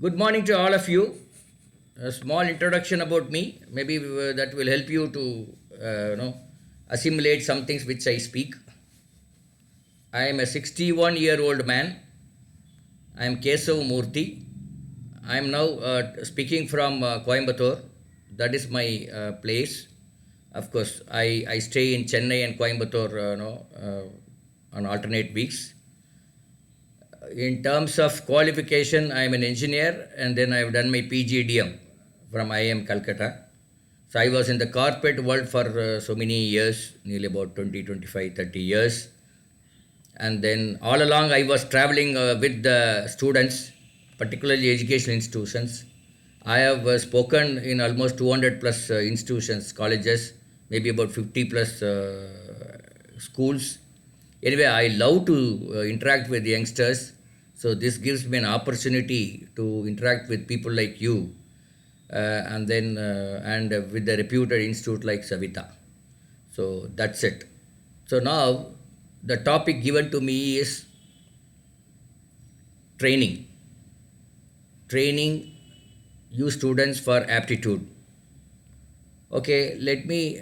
Good morning to all of you. A small introduction about me. Maybe that will help you to assimilate some things which I speak. I am a 61-year-old man. I am Kesav Murthy. I am now speaking from Coimbatore. That is my place. Of course, I stay in Chennai and Coimbatore on alternate weeks. In terms of qualification, I am an engineer and then I have done my PGDM from IIM Calcutta. So I was in the corporate world for so many years, nearly about 20, 25, 30 years. And then all along I was traveling with the students, particularly educational institutions. I have spoken in almost 200 plus institutions, colleges, maybe about 50 plus schools. Anyway, I love to interact with youngsters. So this gives me an opportunity to interact with people like you and with the reputed institute like Savita. So that's it. So now the topic given to me is training. Training you students for aptitude. Okay, let me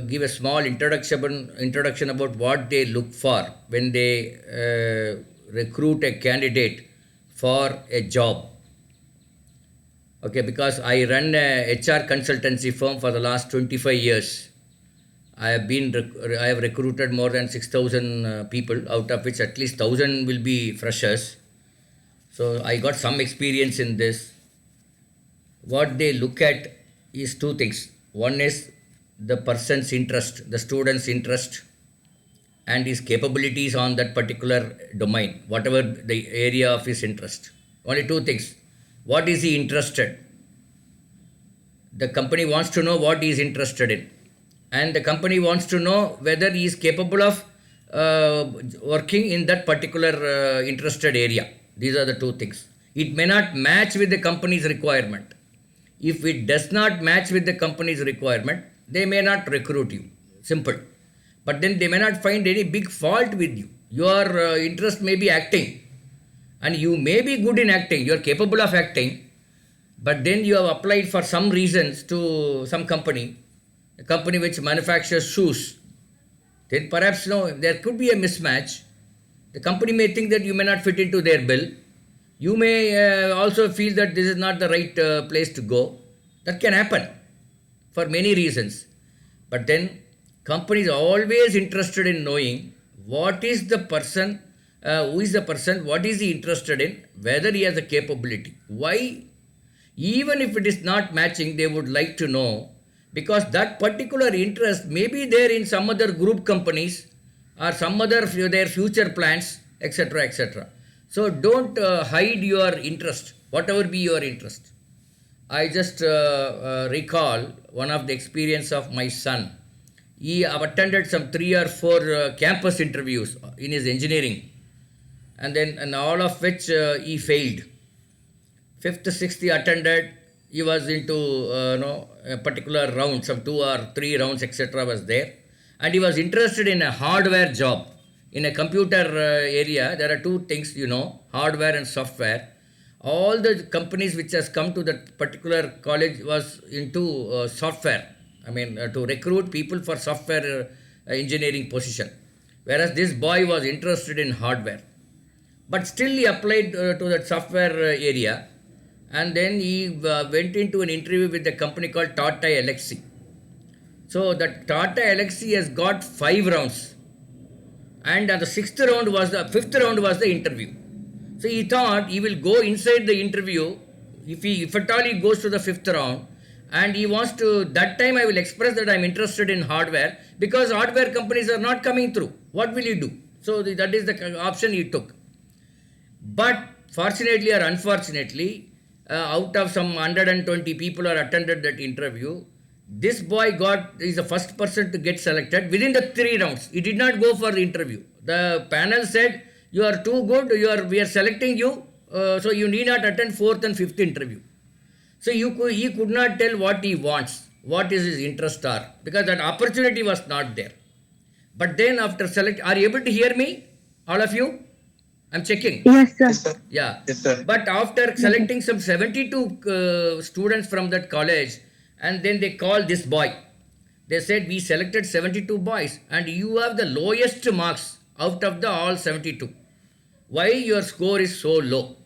give a small introduction about what they look for when they recruit a candidate for a job. Okay, because I run a HR consultancy firm for the last 25 years. I have recruited more than 6,000 people, out of which at least 1,000 will be freshers. So I got some experience in this. What they look at is two things. One is the person's interest, the student's interest, and his capabilities on that particular domain, whatever the area of his interest. Only two things. What is he interested? The company wants to know what he is interested in. And the company wants to know whether he is capable of working in that particular interested area. These are the two things. It may not match with the company's requirement. If it does not match with the company's requirement, they may not recruit you. Simple. But then they may not find any big fault with you. Your interest may be acting. And you may be good in acting. You are capable of acting. But then you have applied for some reasons to some company, a company which manufactures shoes. Then perhaps there could be a mismatch. The company may think that you may not fit into their bill. You may also feel that this is not the right place to go. That can happen for many reasons. But then company is always interested in knowing what is the person, who is the person, what is he interested in, whether he has a capability. Why? Even if it is not matching, they would like to know, because that particular interest may be there in some other group companies or some other their future plans, etc., etc. So don't hide your interest, whatever be your interest. I just recall one of the experience of my son. He attended some 3 or 4 campus interviews in his engineering, and all of which he failed. Fifth, sixth he attended. He was into a particular round, some 2 or 3 rounds, etc. was there, and he was interested in a hardware job. In a computer area, there are two things, hardware and software. All the companies which has come to that particular college was into software. To recruit people for software engineering position. Whereas this boy was interested in hardware. But still he applied to that software area. And then he went into an interview with a company called Tata Elxsi. So that Tata Elxsi has got 5 rounds. And the fifth round was the interview. So he thought he will go inside the interview if at all he goes to the 5th round. And he wants to, that time I will express that I am interested in hardware, because hardware companies are not coming through. What will he do? So that is the option he took. But fortunately or unfortunately, out of some 120 people who attended that interview, this boy is the first person to get selected within the 3 rounds. He did not go for the interview. The panel said, you are too good, we are selecting you, so you need not attend 4th and 5th interview. So he could not tell what he wants, what is his interest are, because that opportunity was not there. But then after are you able to hear me, all of you? I'm checking. Yes, sir. Yes, sir. Yeah. Yes, sir. But after Yes, sir. selecting some 72 students from that college, and then they called this boy. They said, we selected 72 boys, and you have the lowest marks out of the all 72. Why your score is so low?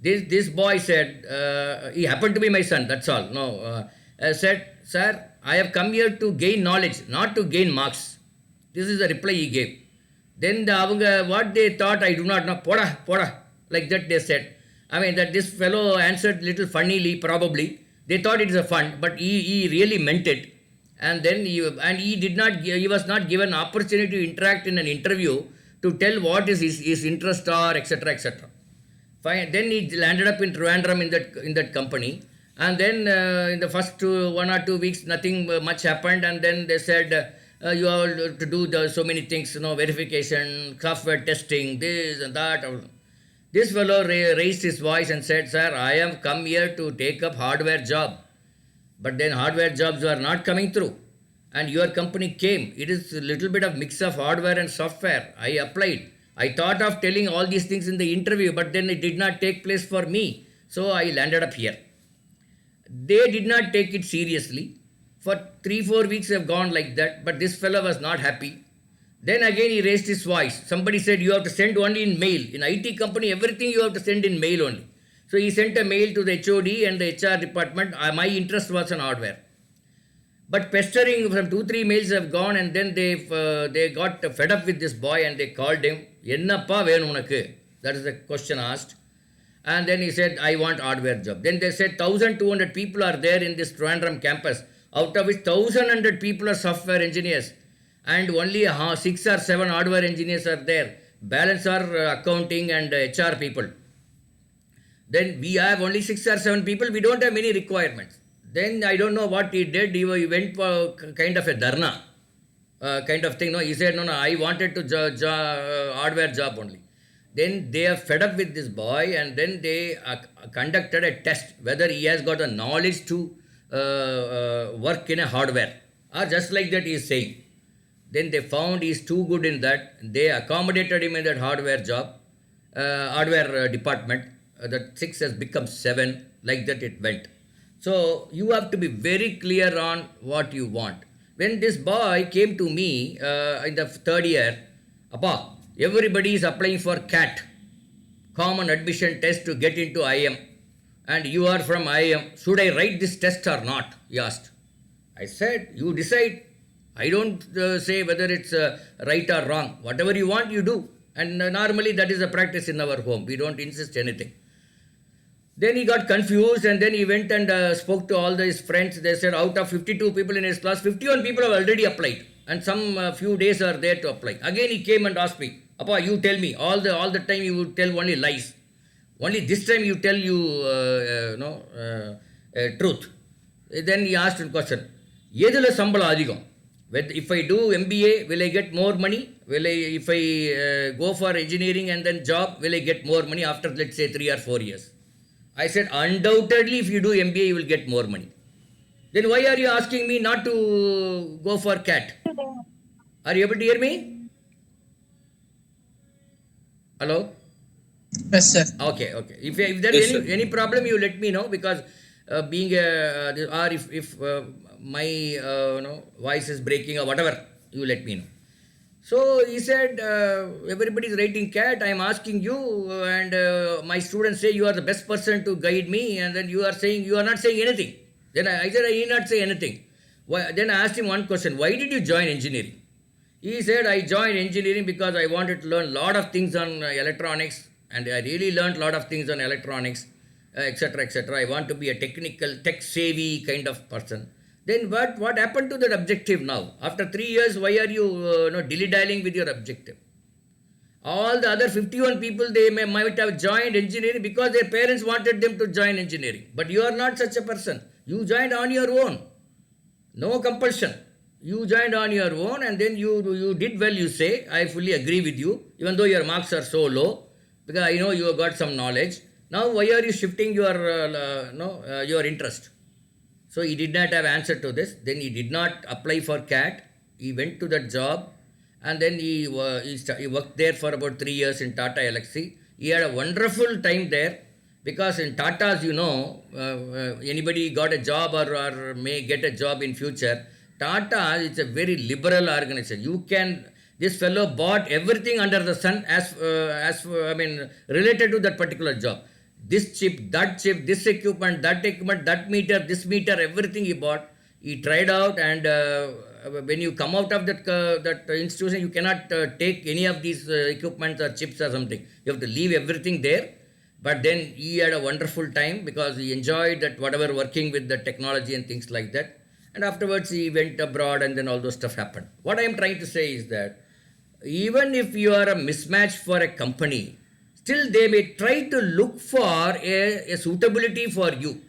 This boy said, he happened to be my son, that's all. No, said, sir, I have come here to gain knowledge, not to gain marks. This is the reply he gave. Then what they thought, I do not know. Poda, poda. Like that they said. I mean, that this fellow answered little funnily, probably. They thought it is a fun, but he really meant it. And then he did not, he was not given opportunity to interact in an interview to tell what is his interest or etc. etc. Fine. Then he landed up in Trivandrum in that company. And then in the first 1 or 2 weeks, nothing much happened. And then they said, you have to do so many things, verification, software testing, this and that. This fellow raised his voice and said, sir, I have come here to take up hardware job. But then hardware jobs were not coming through. And your company came. It is a little bit of mix of hardware and software. I applied. I thought of telling all these things in the interview, but then it did not take place for me. So I landed up here. They did not take it seriously. For 3-4 weeks have gone like that, but this fellow was not happy. Then again he raised his voice. Somebody said, you have to send only in mail. In IT company, everything you have to send in mail only. So he sent a mail to the HOD and the HR department. My interest was on hardware. But pestering from 2-3 mails have gone, and then they got fed up with this boy and they called him. Ennappa venu unaku? That is the question asked. And then he said, I want hardware job. Then they said 1,200 people are there in this Trivandrum campus, out of which 1,100 people are software engineers. And only 6 or 7 hardware engineers are there. Balance are accounting and HR people. Then we have only 6 or 7 people, we don't have many requirements. Then I don't know what he did. He went for kind of a dharna kind of thing. No, he said, no, I wanted to hardware job only. Then they are fed up with this boy, and then they conducted a test whether he has got the knowledge to work in a hardware, or just like that he is saying. Then they found he is too good in that. They accommodated him in that hardware job, hardware department. That 6 has become 7. Like that it went. So you have to be very clear on what you want. When this boy came to me in the 3rd year, Appa, everybody is applying for CAT, Common Admission Test, to get into IIM. And you are from IIM. Should I write this test or not? He asked. I said, you decide. I don't say whether it's right or wrong. Whatever you want, you do. And normally that is a practice in our home. We don't insist anything. Then he got confused, and then he went and spoke to all his friends. They said out of 52 people in his class, 51 people have already applied, and some few days are there to apply. Again he came and asked me, Appa, you tell me. All the time you would tell only lies. Only this time you tell truth. Then he asked a question. Yedula sambala adhigam? If I do MBA, will I get more money? If I go for engineering and then job, will I get more money after, let's say, 3 or 4 years? I said, undoubtedly, if you do MBA, you will get more money. Then why are you asking me not to go for CAT? Are you able to hear me? Hello? Yes, sir. Okay. If there is any problem, you let me know, because being or if my voice is breaking or whatever, you let me know. So he said, everybody is writing CAT, I am asking you, and my students say you are the best person to guide me, and then you are saying, you are not saying anything. Then I said, I need not say anything. Then I asked him one question, why did you join engineering? He said, I joined engineering because I wanted to learn a lot of things on electronics, and I really learned a lot of things on electronics, etc., etc. I want to be a technical, tech-savvy kind of person. Then what happened to that objective now? After 3 years, why are you dilly-dallying with your objective? All the other 51 people, they might have joined engineering because their parents wanted them to join engineering. But you are not such a person. You joined on your own. No compulsion. You joined on your own, and then you did well, you say. I fully agree with you, even though your marks are so low, because I know you have got some knowledge. Now, why are you shifting your interest? So he did not have answer to this. Then he did not apply for CAT. He went to that job, and then he worked there for about 3 years in Tata Elxsi. He had a wonderful time there because in Tata's, anybody got a job or may get a job in future. Tata is a very liberal organization. This fellow bought everything under the sun related to that particular job. This chip, this equipment, that meter, this meter, everything he bought. He tried out, and when you come out of that institution, you cannot take any of these equipments or chips or something. You have to leave everything there. But then he had a wonderful time because he enjoyed that whatever working with the technology and things like that. And afterwards he went abroad, and then all those stuff happened. What I am trying to say is that even if you are a mismatch for a company, still they may try to look for a suitability for you.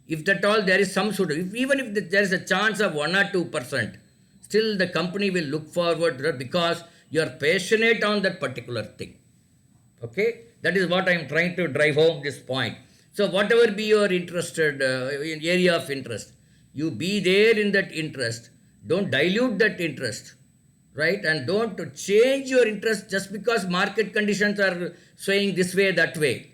If at all there is some suitability, even if there is a chance of 1 or 2%, still the company will look forward to that because you are passionate on that particular thing. Okay, that is what I am trying to drive home this point. So whatever be your interested area of interest, you be there in that interest. Don't dilute that interest, right? And don't change your interest just because market conditions are swaying this way, that way.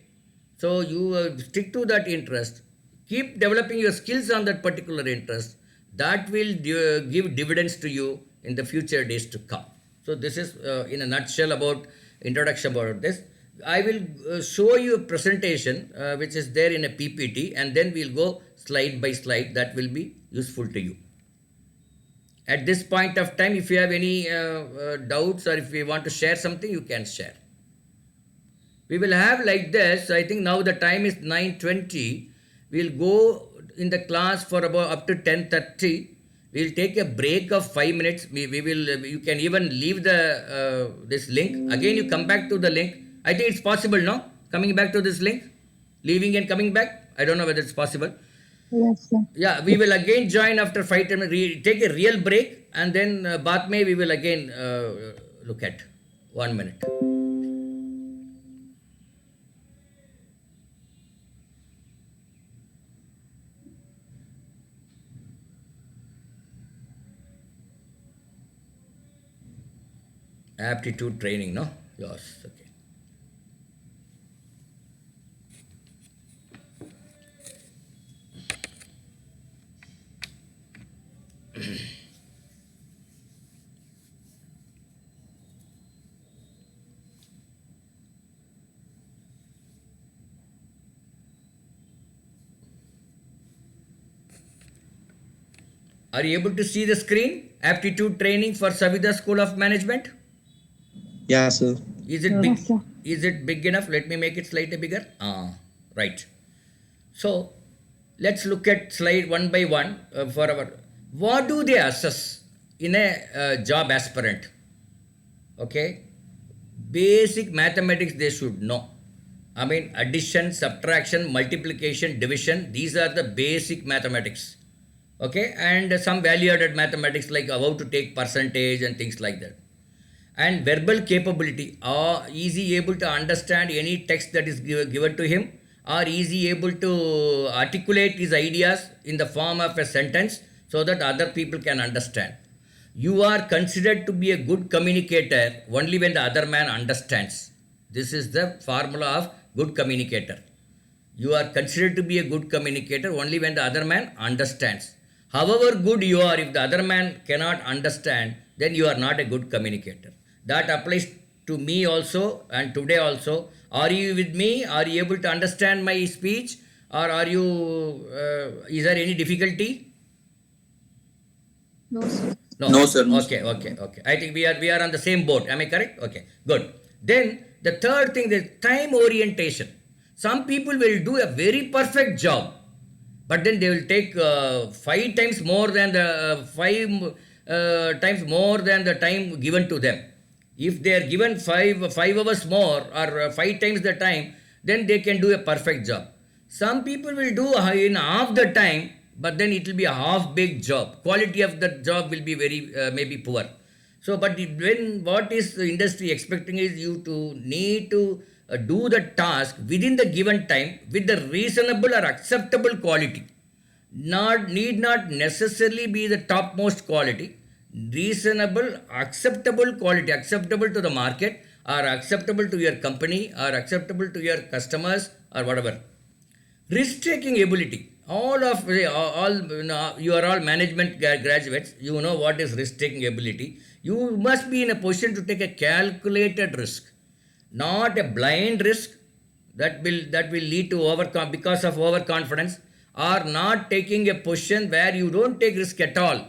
So you stick to that interest. Keep developing your skills on that particular interest. That will give dividends to you in the future days to come. So this is in a nutshell about introduction about this. I will show you a presentation which is there in a PPT, and then we'll go slide by slide. That will be useful to you. At this point of time, if you have any doubts or if you want to share something, you can share. We will have like this. I think now the time is 9:20. We'll go in the class for about up to 10:30. We'll take a break of 5 minutes. We will. You can even leave the this link. Again, you come back to the link. I think it's possible, no? Coming back to this link, leaving and coming back. I don't know whether it's possible. Yes, sir. Yeah, we will again join after 5 minutes. Take a real break, and then baat mein we will again look at 1 minute. Aptitude training, no? Yes, okay. Are you able to see the screen? Aptitude training for Savida School of Management. Yeah, sir. Is it big? Yes, sir. Is it big enough? Let me make it slightly bigger. Right. So let's look at slide one by one for our. What do they assess in a job aspirant? Okay, basic mathematics they should know. I mean, addition, subtraction, multiplication, division. These are the basic mathematics. Okay, and some value-added mathematics like how to take percentage and things like that. And verbal capability, or is he able to understand any text that is given to him, or is he able to articulate his ideas in the form of a sentence so that other people can understand. You are considered to be a good communicator only when the other man understands. This is the formula of good communicator. You are considered to be a good communicator only when the other man understands. However good you are, if the other man cannot understand, then you are not a good communicator. That applies to me also and today also. Are you with me? Are you able to understand my speech? Or are you, is there any difficulty? No, sir. No, sir. Okay. I think we are on the same boat. Am I correct? Okay, good. Then the third thing is time orientation. Some people will do a very perfect job, but then they will take 5 times more than the 5 times more than the time given to them. If they are given 5 hours more or 5 times the time, then they can do a perfect job. Some people will do in half the time, but then it will be a half-baked job. Quality of the job will be very maybe poor. So, but when what is the industry expecting is you to need to do the task within the given time with the reasonable or acceptable quality. Need not necessarily be the topmost quality. reasonable, acceptable quality, acceptable to the market, or acceptable to your company, or acceptable to your customers, or whatever. Risk taking ability. You are all management graduates. You know what is risk taking ability. You must be in a position to take a calculated risk, not a blind risk that will lead to because of overconfidence, or not taking a position where you don't take risk at all.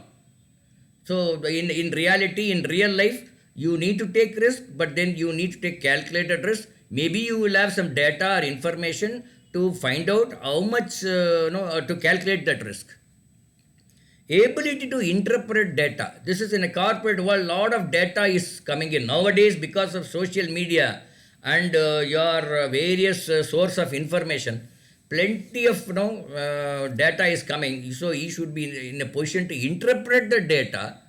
So in reality, in real life, you need to take risk, but then you need to take calculated risk. Maybe you will have some data or information to find out how much, to calculate that risk. Ability to interpret data. This is in a corporate world, lot of data is coming in. Nowadays, because of social media and your various source of information, plenty of data is coming. So he should be in a position to interpret the data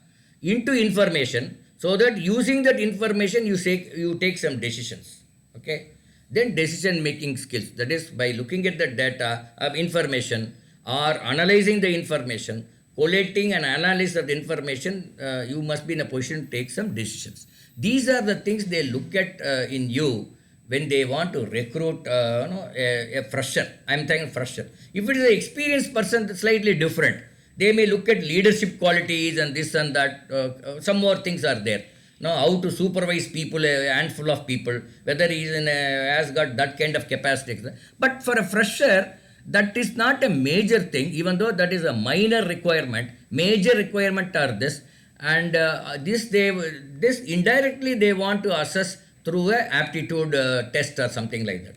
into information, so that using that information you take some decisions. Okay. Then decision making skills, that is by looking at the data of information or analyzing the information, collating and analysis of the information, you must be in a position to take some decisions. These are the things they look at in you when they want to recruit a fresher. I am saying fresher. If it is an experienced person, it's slightly different. They may look at leadership qualities and this and that. Some more things are there. Now, how to supervise people, a handful of people, whether he has got that kind of capacity. But for a fresher, that is not a major thing, even though that is a minor requirement. Major requirement are this, and this indirectly they want to assess through a aptitude test or something like that.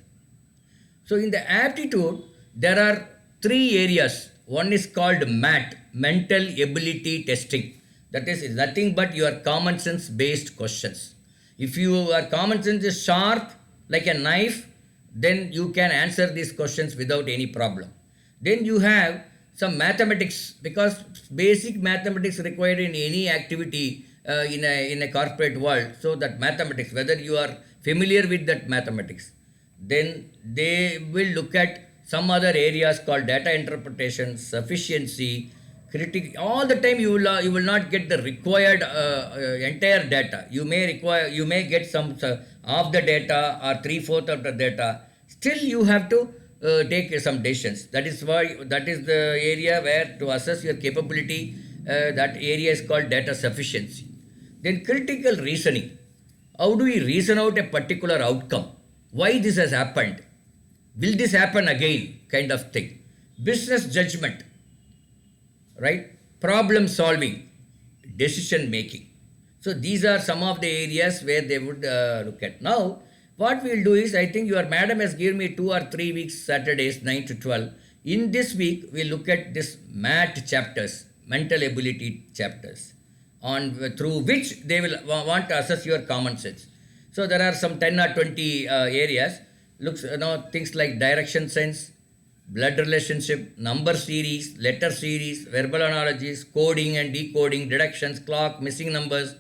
So in the aptitude, there are 3 areas. One is called MAT, mental ability testing. That is nothing but your common sense based questions. If your common sense is sharp like a knife, then you can answer these questions without any problem. Then you have some mathematics, because basic mathematics required in any activity in a corporate world. So that mathematics, whether you are familiar with that mathematics, then they will look at some other areas called data interpretation, sufficiency, all the time you will not get the required entire data. You may get some of the data or 3/4 of the data. Still you have to take some decisions. That is the area where to assess your capability. That area is called data sufficiency. Then critical reasoning. How do we reason out a particular outcome? Why this has happened? Will this happen again? Kind of thing. Business judgment. Right? Problem solving, decision making. So these are some of the areas where they would look at. Now, what we will do is, I think your madam has given me 2 or 3 weeks, Saturdays, 9 to 12. In this week, we look at this MAT chapters, mental ability chapters, through which they will want to assess your common sense. So there are some 10 or 20 areas. Things like direction sense, blood relationship, number series, letter series, verbal analogies, coding and decoding, deductions, clock, missing numbers,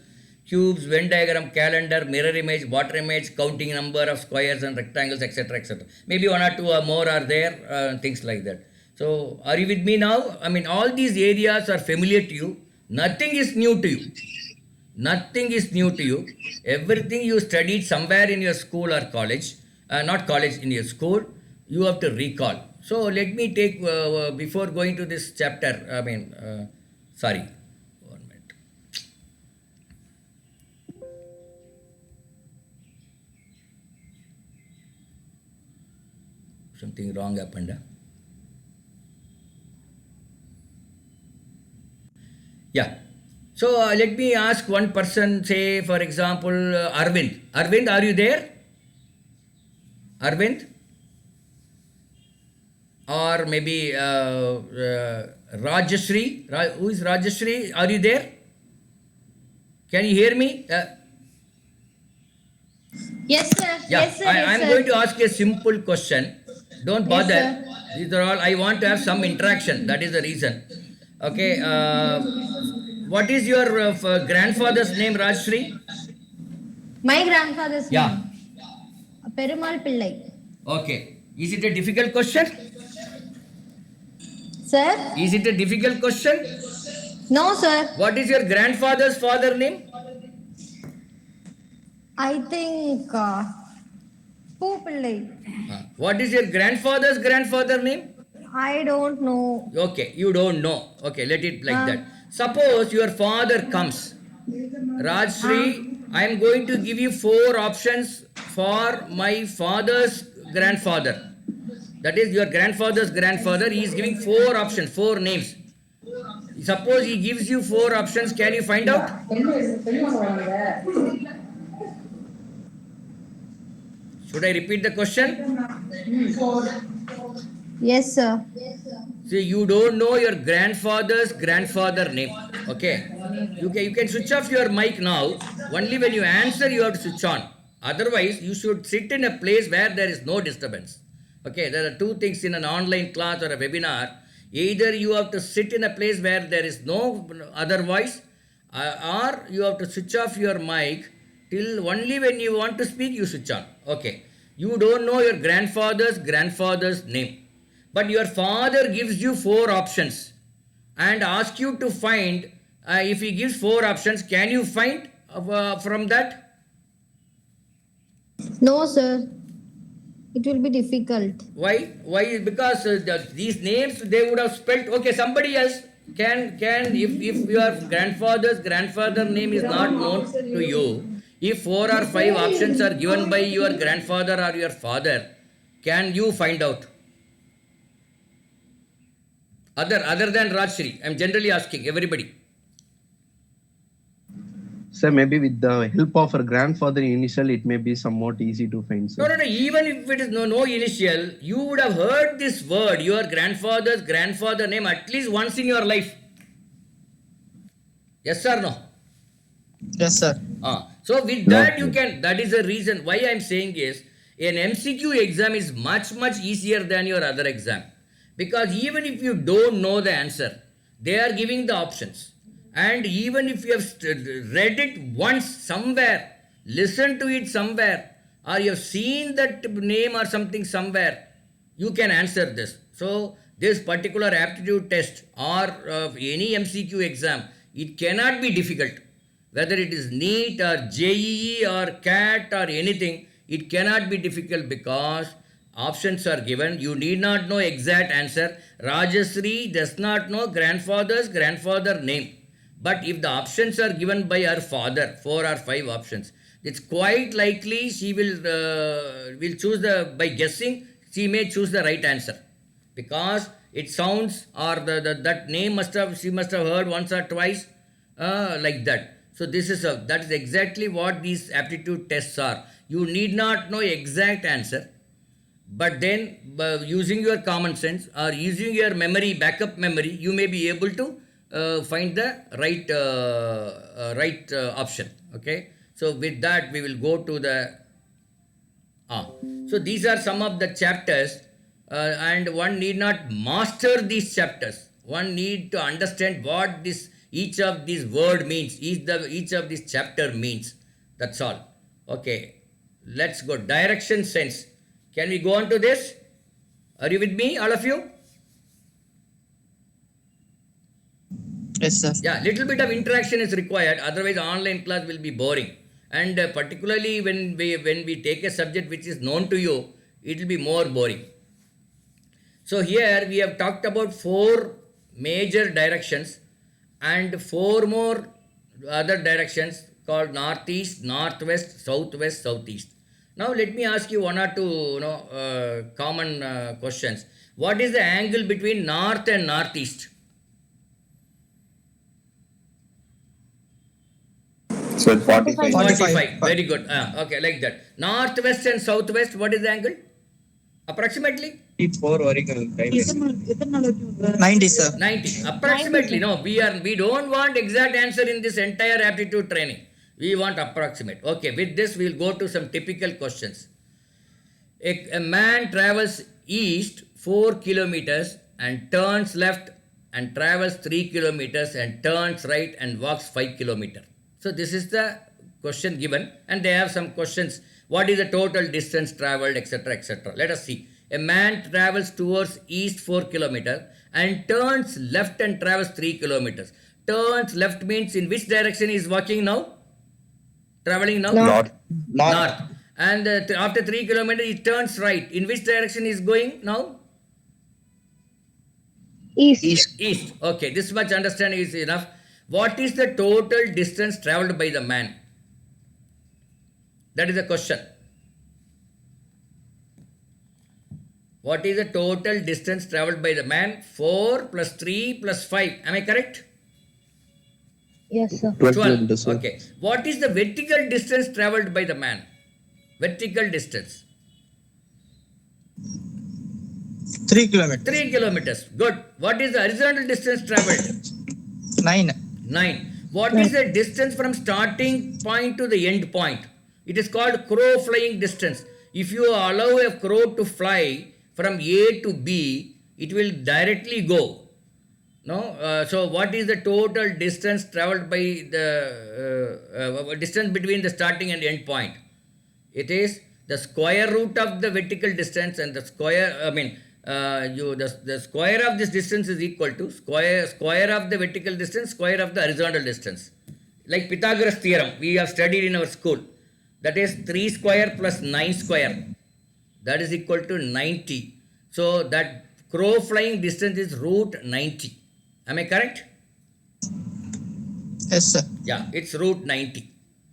cubes, Venn diagram, calendar, mirror image, water image, counting number of squares and rectangles, etc., etc. Maybe 1 or 2 or more are there, things like that. So, are you with me now? I mean, all these areas are familiar to you. Nothing is new to you. Nothing is new to you. Everything you studied somewhere in your school or college, not college, in your school, you have to recall. So let me take, before going to this chapter, sorry, 1 minute. Something wrong happened. Huh? Yeah. So let me ask one person, say for example, Arvind. Arvind, are you there? Arvind? Or maybe Rajashri. Who is Rajashri? Are you there? Can you hear me? Yes, sir. Yeah, Yes, sir. I am going to ask a simple question. Don't bother. Yes, These are all. I want to have some interaction. That is the reason. Okay. What is your grandfather's name, Rajashri? My grandfather's Yeah. name. Perumal Pillai. Okay. Is it a difficult question? Sir? Is it a difficult question? No, sir. What is your grandfather's father name? I think Poo Pillai. What is your grandfather's grandfather name? I don't know. Okay, you don't know. Okay, let it like Ah. that. Suppose your father comes. Rajshri, I am going to give you 4 options for my father's grandfather. That is your grandfather's grandfather. He is giving 4 options, 4 names. Suppose he gives you 4 options, can you find out? Should I repeat the question? Yes, sir. See, you don't know your grandfather's grandfather name. Okay. You can switch off your mic now. Only when you answer, you have to switch on. Otherwise, you should sit in a place where there is no disturbance. Okay. There are 2 things in an online class or a webinar. Either you have to sit in a place where there is no other voice, or you have to switch off your mic till only when you want to speak, you switch on. Okay. You don't know your grandfather's name. But your father gives you 4 options and asks you to find, if he gives 4 options, can you find from that? No, sir. It will be difficult. Why? Why? Because these names they would have spelled. Okay, somebody else can if your grandfather's grandfather name is not known to you, if 4 or 5 options are given by your grandfather or your father, can you find out? Other than Rajshri, I'm generally asking everybody. Sir, maybe with the help of her grandfather initial, it may be somewhat easy to find, sir. No. Even if it is no initial, you would have heard this word, your grandfather's grandfather name, at least once in your life. Yes or no? Yes, sir. So with that you can, that is the reason why I am saying is, an MCQ exam is much easier than your other exam. Because even if you don't know the answer, they are giving the options. And even if you have read it once somewhere, listened to it somewhere, or you have seen that name or something somewhere, you can answer this. So this particular aptitude test or any MCQ exam, it cannot be difficult. Whether it is NEET or JEE or CAT or anything, it cannot be difficult because options are given. You need not know exact answer. Rajashree does not know grandfather's grandfather name. But if the options are given by her father, 4 or 5 options, it's quite likely she will choose by guessing, she may choose the right answer. Because it sounds, or that name she must have heard once or twice, like that. So that is exactly what these aptitude tests are. You need not know exact answer. But then, using your common sense or using your memory, backup memory, you may be able to find the right option. Okay. So with that, we will go to the. So these are some of the chapters, and one need not master these chapters. One need to understand what each of these word means, each of these chapter means. That's all. Okay. Let's go. Direction sense. Can we go on to this? Are you with me, all of you? Yes, sir. Yeah, little bit of interaction is required. Otherwise, online class will be boring. And particularly when we take a subject which is known to you, it will be more boring. So here we have talked about 4 major directions and 4 more other directions called northeast, northwest, southwest, southeast. Now let me ask you 1 or 2 common questions. What is the angle between north and northeast? So 45. 45. Very good. Okay, like that. Northwest and southwest, what is the angle? Approximately? 4 90, sir. 90. Approximately. No, we don't want exact answer in this entire aptitude training. We want approximate. Okay, with this we will go to some typical questions. A man travels east 4 kilometers and turns left and travels 3 kilometers and turns right and walks 5 kilometers. So this is the question given, and they have some questions. What is the total distance traveled, etc., etc. Let us see. A man travels towards east 4 kilometers and turns left and travels 3 kilometers. turns left means in which direction he is walking now? Traveling now? North. North. And after 3 kilometers, he turns right. In which direction he is going now? East. East. Okay, this much understanding is enough. What is the total distance traveled by the man? That is the question. What is the total distance traveled by the man? 4 plus 3 plus 5. Am I correct? Yes, sir. 12 kilometers, sir. Okay. What is the vertical distance traveled by the man? Vertical distance. 3 kilometers. 3 kilometers. Good. What is the horizontal distance traveled? 9. 9. What is the distance from starting point to the end point? It is called crow flying distance. If you allow a crow to fly from A to B, it will directly go. No? So what is the total distance traveled by the distance between the starting and end point? It is the square root of the vertical distance and the square, the square of this distance is equal to square of the vertical distance, square of the horizontal distance. Like Pythagoras theorem, we have studied in our school. That is 3 square plus 9 square. That is equal to 90. So that crow flying distance is root 90. Am I correct? Yes, sir. Yeah, it's root 90.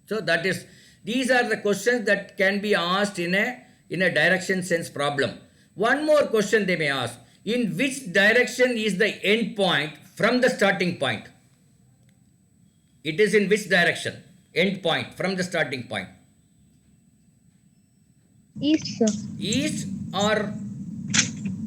So that is, these are the questions that can be asked in a direction sense problem. One more question they may ask. In which direction is the end point from the starting point? It is in which direction? End point from the starting point. East, sir. East or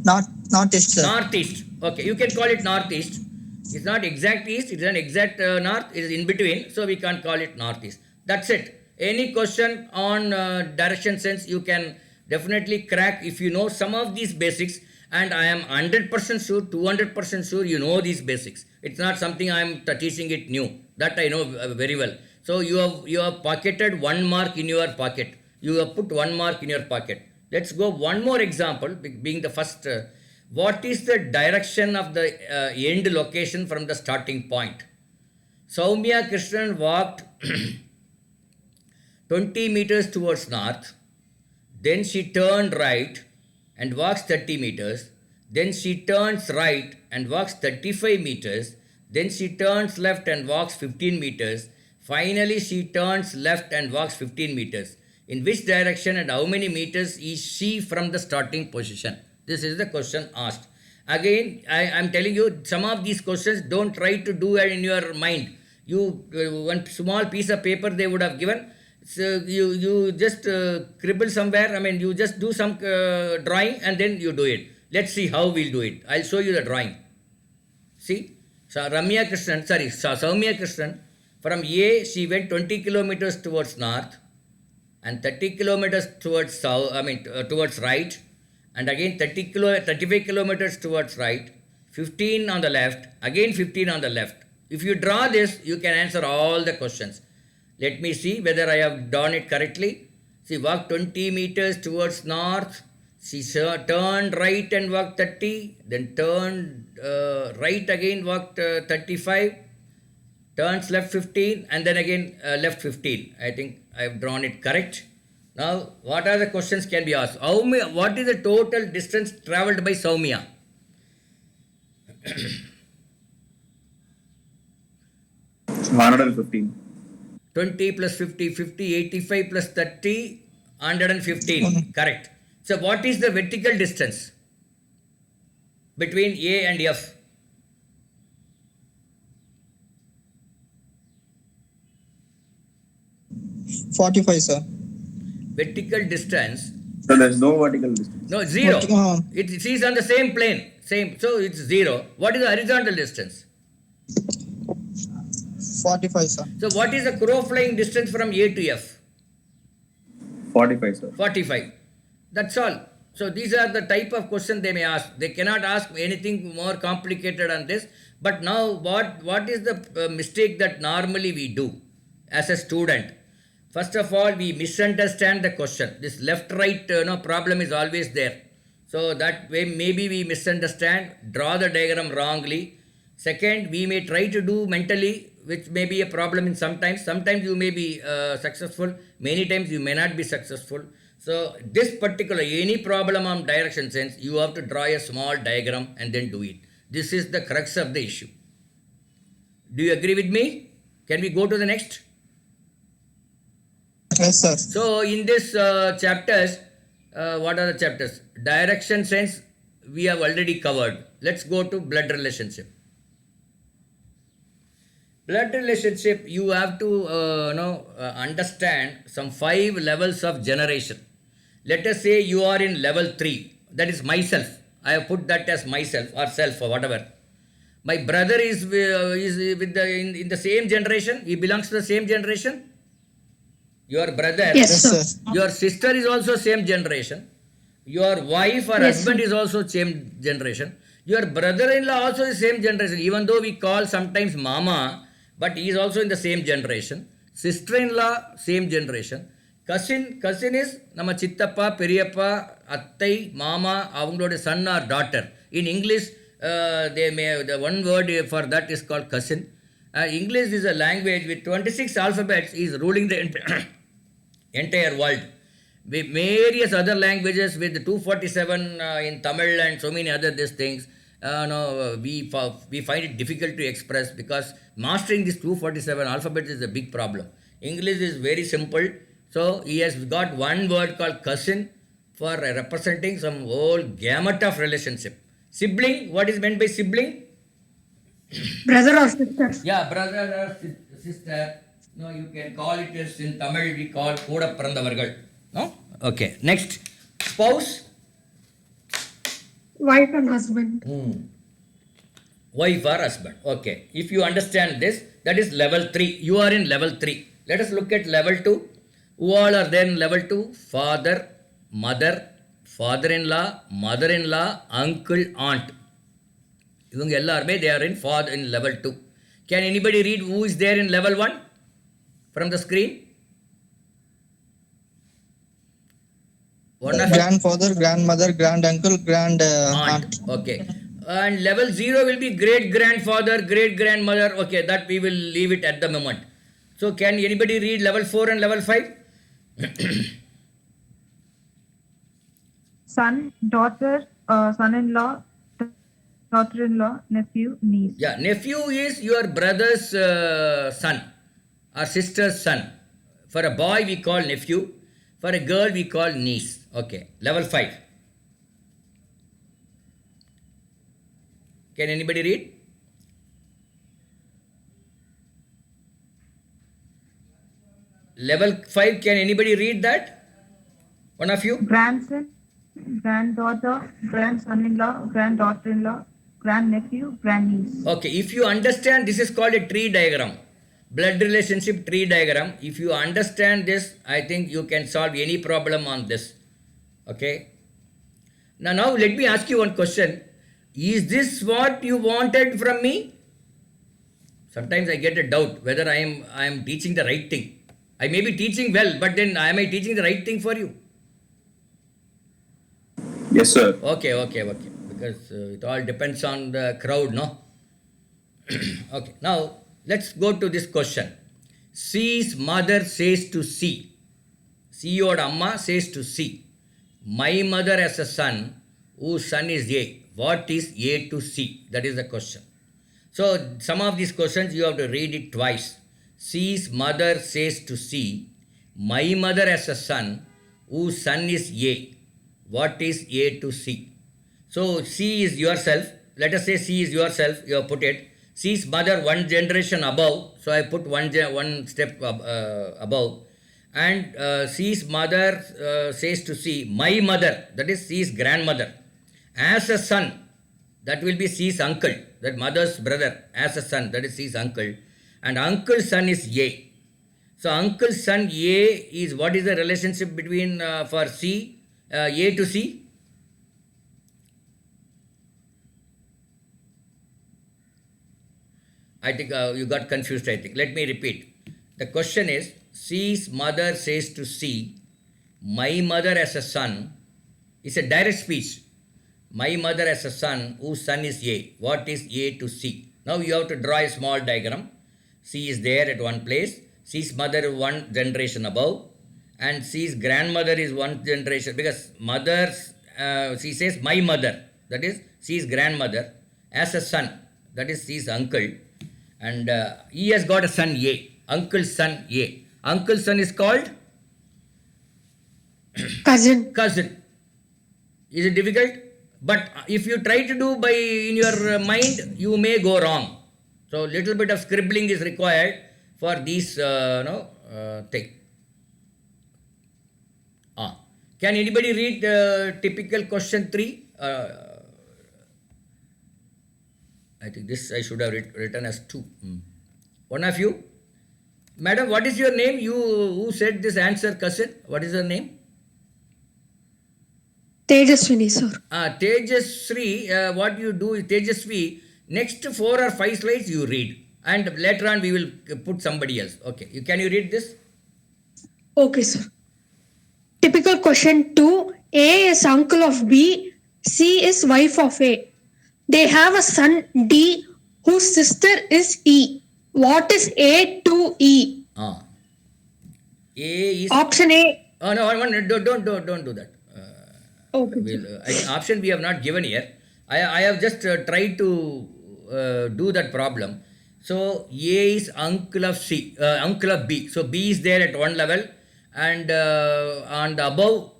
Northeast, sir. northeast? Okay, you can call it northeast. It's not exact east, it's an exact north, it is in between, so we can't call it northeast. That's it. Any question on direction sense you can definitely crack if you know some of these basics, and I am 100% sure, 200% sure you know these basics. It's not something I am teaching it new. That I know very well. So you have pocketed 1 mark in your pocket. You have put 1 mark in your pocket. Let's go one more example, being the first. What is the direction of the end location from the starting point? Soumya Krishnan walked 20 meters towards north. Then she turned right and walks 30 meters. Then she turns right and walks 35 meters. Then she turns left and walks 15 meters. Finally, she turns left and walks 15 meters. In which direction and how many meters is she from the starting position? This is the question asked. Again, I am telling you, some of these questions don't try to do it in your mind. You one small piece of paper they would have given. So you just scribble somewhere. I mean, you just do some drawing and then you do it. Let's see how we'll do it. I'll show you the drawing. See, Soumya Krishnan, from A she went 20 kilometers towards north and 30 kilometers towards south. Towards right, and again 35 kilometers towards right, 15 on the left, again 15 on the left. If you draw this, you can answer all the questions. Let me see whether I have done it correctly. She walked 20 meters towards north. She turned right and walked 30. Then turned right again, walked 35. Turns left 15 and then again left 15. I think I have drawn it correct. Now, what are the questions can be asked? What is the total distance travelled by Soumya? 115. 20 plus 50, 50, 85 plus 30, 115. Correct. So, what is the vertical distance between A and F? — 45, sir. Vertical distance. So there's no vertical distance. No, 0. What, It is on the same plane. Same. So, it's 0. What is the horizontal distance? 45, sir. So, what is the crow flying distance from A to F? 45, sir. 45. That's all. So, these are the type of question they may ask. They cannot ask anything more complicated on this. But now, what is the mistake that normally we do as a student? First of all, we misunderstand the question. This left-right problem is always there. So, that way maybe we misunderstand, draw the diagram wrongly. Second, we may try to do mentally, which may be a problem in sometimes. Sometimes you may be successful, many times you may not be successful. So this particular, any problem on direction sense, you have to draw a small diagram and then do it. This is the crux of the issue. Do you agree with me? Can we go to the next? Yes, sir. So in this chapters, what are the chapters? Direction sense, we have already covered. Let's go to blood relationship. Blood relationship, you have to understand some 5 levels of generation. Let us say you are in level 3, that is myself. I have put that as myself or self or whatever. My brother is with in the same generation. He belongs to the same generation. Your brother, Yes, sir. your sister is also same generation. Your wife or Yes, husband is also same generation. Your brother-in-law also is same generation. Even though we call sometimes mama, but he is also in the same generation. Sister-in-law, same generation. Cousin is nama chittappa, periyappa, attai, mama, avangaloda son or daughter. In English, the one word for that is called cousin. English is a language with 26 alphabets is ruling the entire world. With various other languages with 247 in Tamil and so many other these things, we find it difficult to express because mastering this 247 alphabets is a big problem. English is very simple. So he has got one word called cousin for representing some whole gamut of relationship. Sibling, what is meant by sibling? Brother or sister? Yeah, brother or sister. No, you can call it as in Tamil we call Koda Pirandavargal. No? Okay. Next. Spouse. Wife and husband. Wife or husband. Okay. If you understand this, that is level 3. You are in level 3. Let us look at level 2. Who all are there in level 2? Father, mother, father-in-law, mother-in-law, uncle, aunt. இவங்க எல்லாருமே they are in level 2. Can anybody read who is there in level 1 from the screen? One of you? Grandfather, grandmother, granduncle, grand Aunt. Okay. And level 0 will be great grandfather, great grandmother. Okay, that we will leave it at the moment. So can anybody read level 4 and level 5? Son, daughter, son-in-law, daughter-in-law, nephew, niece. Yeah, nephew is your brother's son or sister's son. For a boy we call nephew. For a girl we call niece. Okay, level 5. Can anybody read? Level 5, can anybody read that? One of you? Grandson, granddaughter, grandson-in-law, granddaughter-in-law, grandnephew, grandniece. Okay, if you understand, this is called a tree diagram. Blood relationship tree diagram. If you understand this, I think you can solve any problem on this. Okay. Now let me ask you one question. Is this what you wanted from me? Sometimes I get a doubt whether I am teaching the right thing. I may be teaching well, but then am I teaching the right thing for you? Yes, sir. Okay. Because it all depends on the crowd, no? Okay. Now, let's go to this question. C's mother says to C. C or Amma says to C. My mother has a son whose son is A. What is A to C? That is the question. So, some of these questions you have to read it twice. C's mother says to C. My mother has a son whose son is A. What is A to C? So, C is yourself. Let us say C is yourself. You have put it. C's mother one generation above. So, I put one step above. And C's mother says to C, my mother, that is C's grandmother, as a son, that will be C's uncle, that mother's brother, as a son, that is C's uncle. And uncle's son is A. So, uncle's son A is, what is the relationship between for C, A to C? I think you got confused, I think. Let me repeat. The question is, C's mother says to C, my mother has a son. It's a direct speech. My mother has a son whose son is A. What is A to C? Now you have to draw a small diagram. C is there at one place. C's mother one generation above, and C's grandmother is one generation, because mother's, she says my mother, that is C's grandmother, as a son, that is C's uncle, and he has got a son A, uncle's son A. Uncle's son is called Cousin. cousin. Is it difficult? But if you try to do by in your mind, you may go wrong. So little bit of scribbling is required for these thing. Can anybody read typical question 3? I think this I should have written as 2. One of you? Madam, what is your name? You who said this answer, cousin? What is your name? Tejaswini, sir. Tejasvi, what you do is Tejasvi, next 4 or 5 slides you read, and later on we will put somebody else. Okay, can you read this? Okay, sir. Typical question 2. A is uncle of B. C is wife of A. They have a son D whose sister is E. What is A to E? A is... Option A. Oh, no, don't do that. Okay. I think option we have not given here. I have just tried to do that problem. So A is uncle of C, uncle of B. So B is there at one level, and on the above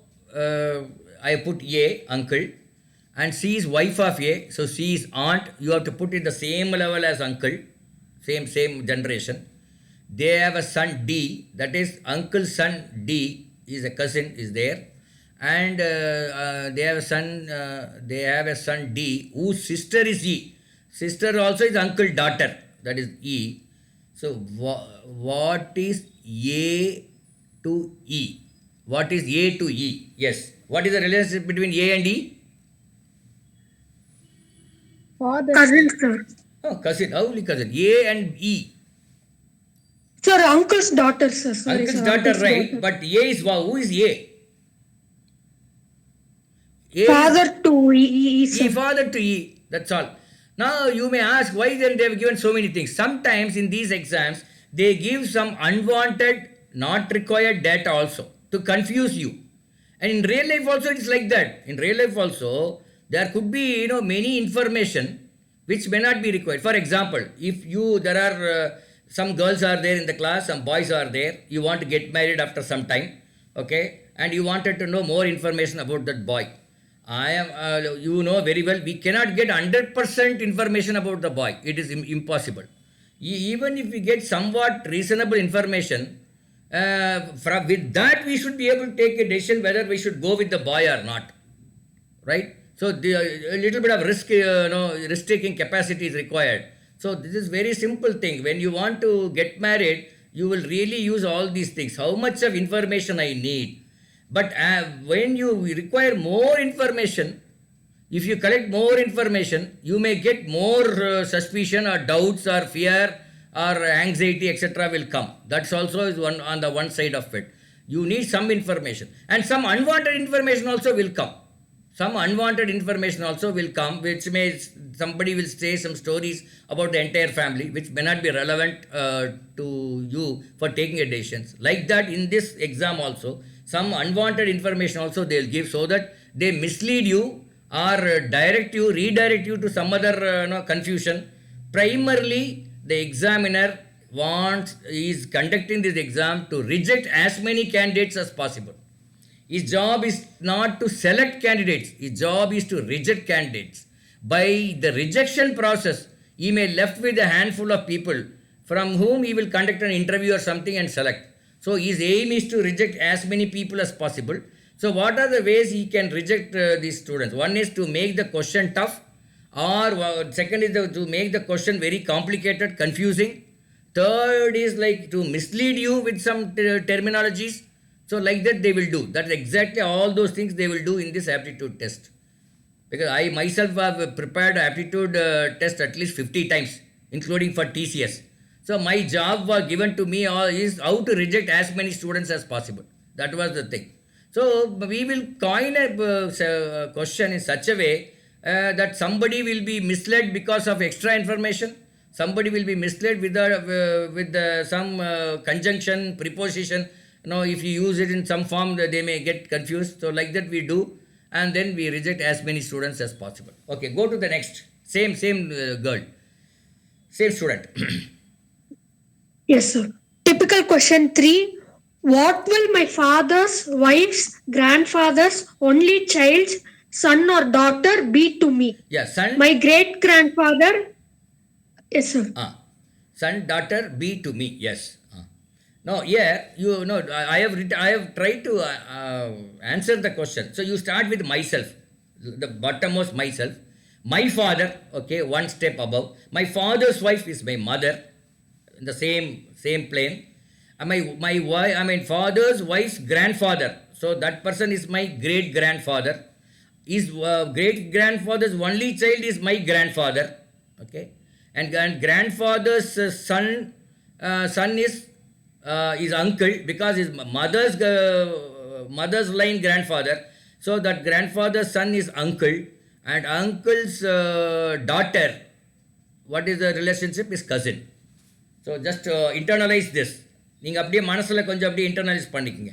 I put A, uncle, and C is wife of A. So C is aunt. You have to put it the same level as uncle, same generation. They have a son D, that is uncle's son D is a cousin is there. And they have a son D whose sister is E. Sister also is uncle daughter, that is E. So what is A to E? What is A to E? Yes. What is the relationship between A and E? Cousin, sir. Oh, cousin. Only cousin. A and E. Sir, uncle's daughter, sir. Sorry, Uncle's sir, daughter, uncle's right? daughter. But A is who is A? A Father to E, sir. E, father to E. That's all. Now you may ask why then they have given so many things. Sometimes in these exams they give some unwanted, not required data also to confuse you. And in real life also it's like that. In real life also there could be many information which may not be required. For example, if there are some girls are there in the class, some boys are there. You want to get married after some time, okay, and you wanted to know more information about that boy. You know very well, we cannot get 100% information about the boy. It is impossible. Even if we get somewhat reasonable information, with that we should be able to take a decision whether we should go with the boy or not. Right? So a little bit of risk-taking capacity is required. So this is very simple thing. When you want to get married, you will really use all these things. How much of information I need? But when you require more information, if you collect more information, you may get more suspicion or doubts or fear or anxiety, etc. will come. That's also is on the one side of it. You need some information. And some unwanted information also will come. Some unwanted information also will come, which somebody will say some stories about the entire family, which may not be relevant to you for taking a decisions. Like that, in this exam also, some unwanted information also they will give, so that they mislead you or redirect you to some other confusion. Primarily, the examiner is conducting this exam to reject as many candidates as possible. His job is not to select candidates. His job is to reject candidates. By the rejection process, he may left with a handful of people from whom he will conduct an interview or something and select. So his aim is to reject as many people as possible. So what are the ways he can reject these students? One is to make the question tough, or second is to make the question very complicated, confusing. Third is like to mislead you with some terminologies. So like that they will do. That's exactly all those things they will do in this aptitude test. Because I myself have prepared aptitude test at least 50 times, including for TCS. So my job was given to me is how to reject as many students as possible. That was the thing. So we will coin a question in such a way that somebody will be misled because of extra information, Somebody will be misled with some conjunction, preposition. If you use it in some form, they may get confused. So like that we do, and then we reject as many students as possible. Okay, go to the next. Same girl, same student. Yes, sir. Typical question 3. What will my father's, wife's, grandfather's only child's son or daughter be to me? Yeah, son. My great grandfather. Yes, sir. Son, daughter, be to me. Yes. Now, here, I have tried to answer the question. So, you start with myself, the bottommost myself. My father, okay, one step above. My father's wife is my mother, in the same plane. And my father's wife's grandfather. So, that person is my great grandfather. His great grandfather's only child is my grandfather. Okay. And grandfather's son is uncle, because his mother's line grandfather. So that grandfather's son is uncle, and uncle's daughter, what is the relationship, is cousin. So just internalize this. நீங்கள் அப்படியே மனசில் கொஞ்சம் அப்படியே internalise பண்ணிக்கங்க.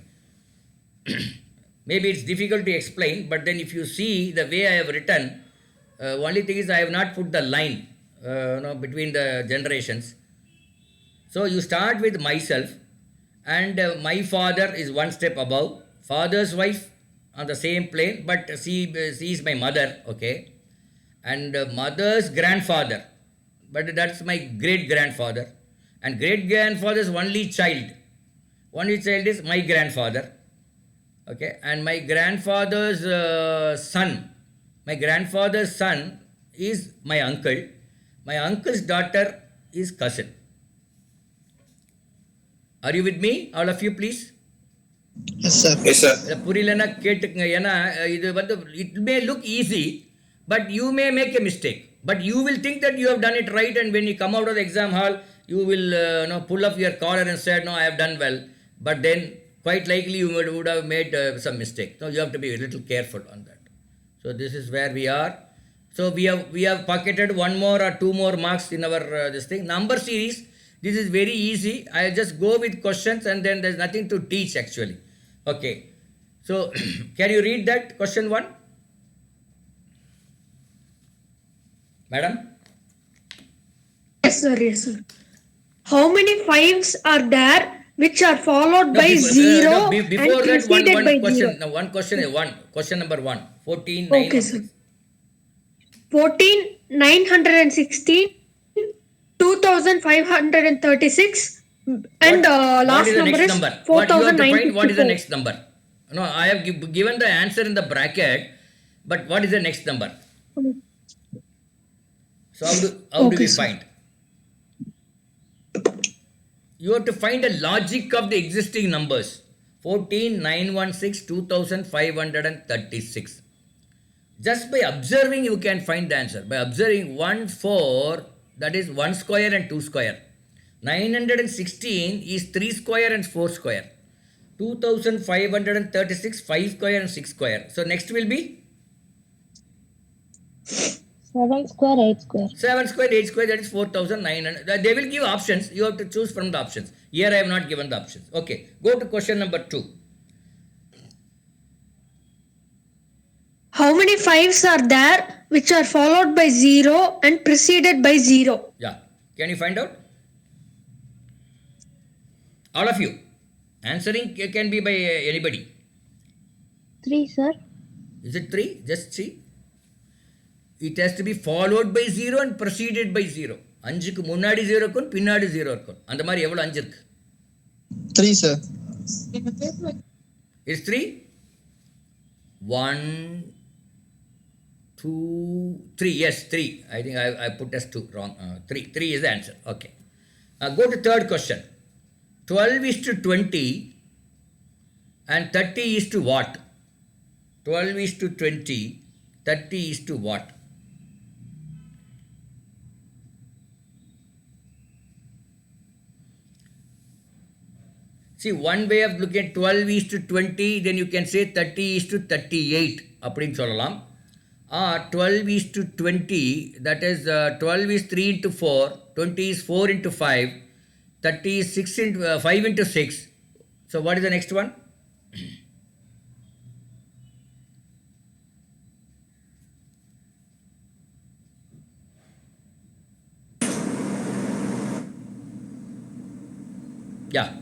Maybe it's difficult to explain, but then if you see the way I have written, only thing is I have not put the line between the generations. So you start with myself, and my father is one step above. Father's wife on the same plane, but she is my mother, okay. And mother's grandfather, but that's my great grandfather. And great grandfather's only child is my grandfather, okay. And my grandfather's son is my uncle. My uncle's daughter is cousin. Are you with me, all of you, please? Yes, sir. Yes, sir. புரியலன்னா கேட்டுக்குங்க. ஏன்னா இது வந்து it may look easy, but you may make a mistake. But you will think that you have done it right, and when you come out of the exam hall, you will pull up your collar and say, no, I have done well. But then quite likely you would have made some mistake. So you have to be a little careful on that. So this is where we are. So we have pocketed one more or two more marks in our this thing. Number series, this is very easy. I just go with questions, and then there's nothing to teach actually. Okay. So can you read that question 1? Madam? Yes, sir. Yes, sir. How many fives are there which are followed by zero and before that, preceded one by question. zero? Now, one question is question number 1. 14, 9. Okay, sir. 14, 916, 2536, and last number is What you have to find, what is the 4954. next number? No, I have given the answer in the bracket, but what is the next number? So how do we sir. find? You have to find the logic of the existing numbers. 14, 916, 2536. Just by observing, you can find the answer. By observing 1, 4, that is 1 square and 2 square. 916 is 3 square and 4 square. 2536, 5 square and 6 square. So next will be 7 square, 8 square. 7 square, 8 square, that is 4900. They will give options. You have to choose from the options. Here I have not given the options. Okay, go to question number 2. How many fives are there which are followed by zero and preceded by zero? Yeah, can you find out? All of you. Answering can be by anybody. 3, sir. Is it 3? Just see. It has to be followed by 0 and preceded by 0. அஞ்சுக்கு முன்னாடி 0 இருக்கும், பின்னாடி 0 இருக்கும். அந்த மாதிரி எவ்வளவு அஞ்சு இருக்கு? 3, sir. It's 3? 1, 2, 3. Yes, 3. I think I put as 2 wrong. 3. 3 is the answer. Okay. Go to third question. 12 is to 20 and 30 is to what? 12 is to 20, 30 is to what? See, one way of looking at 12 is to 20, then you can say 30 is to 38. அப்படின்னு சொல்லலாம். 12 is to 20, that is 12 is 3 into 4. 20 is 4 into 5, 30 is 6 into 5 into 6. So what is the next one? Yeah.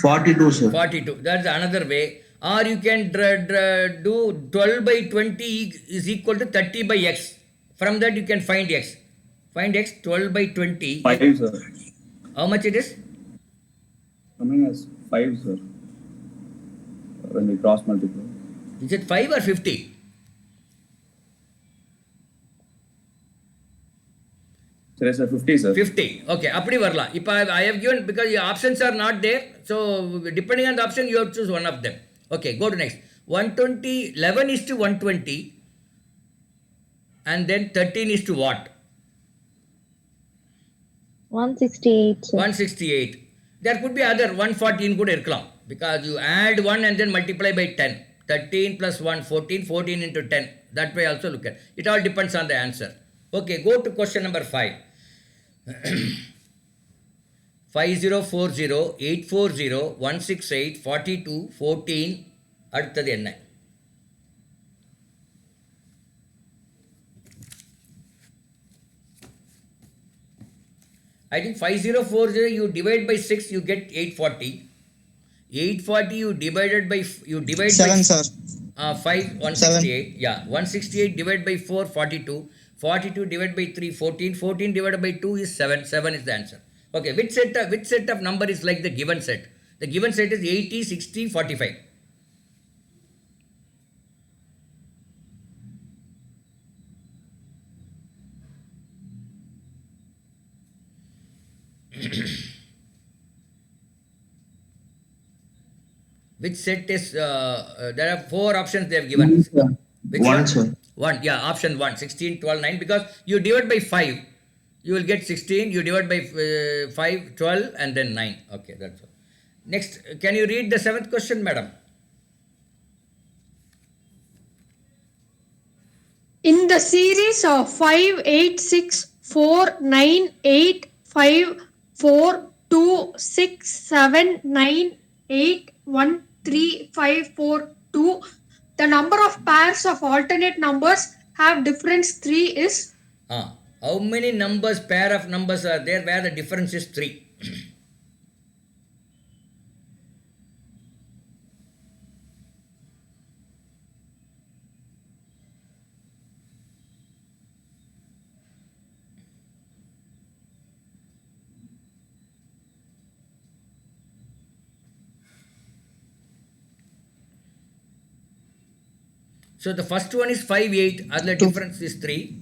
42, sir. 42. That's another way. Or you can do 12 by 20 is equal to 30 by x. From that you can find x. Find x, 12 by 20. 5, sir. How much it is? Coming as 5, sir. When we cross multiply. Is it 5 or 50? Sir, it's a 50, sir. 50. Okay, appadi varla. If I have given, because your options are not there, so depending on the option, you have to choose one of them. Okay, go to next. 120, 11 is to 120, and then 13 is to what? 168, sir. 168. There could be other 114 could irkalam, because you add 1 and then multiply by 10. 13 plus 1, 14, 14 into 10. That way also look at. It all depends on the answer. Okay, go to question number 5. 5040 840 168 42 14 அடுத்தது என்ன? I think 5040 you divide by 6 you get 840. 840 you divide by 7, sir. 5 168. Yeah, 168 divided by 4 42. 42 divided by 3 14. 14 divided by 2 is 7. 7 is the answer. Okay, which set of number is like the given set? The given set is 80 60 45. Which set is there are 4 options they have given. Which One, sir. 1, yeah, option 1, 16, 12, 9, because you divide by 5, you will get 16, you divide by 5, 12, and then 9. Okay, that's all. Next, can you read the 7th question, madam? In the series of 5, 8, 6, 4, 9, 8, 5, 4, 2, 6, 7, 9, 8, 1, 3, 5, 4, 2, the number of pairs of alternate numbers have difference 3 is? How many numbers, pair of numbers are there where the difference is 3? So the first one is 5, 8, other difference is 3.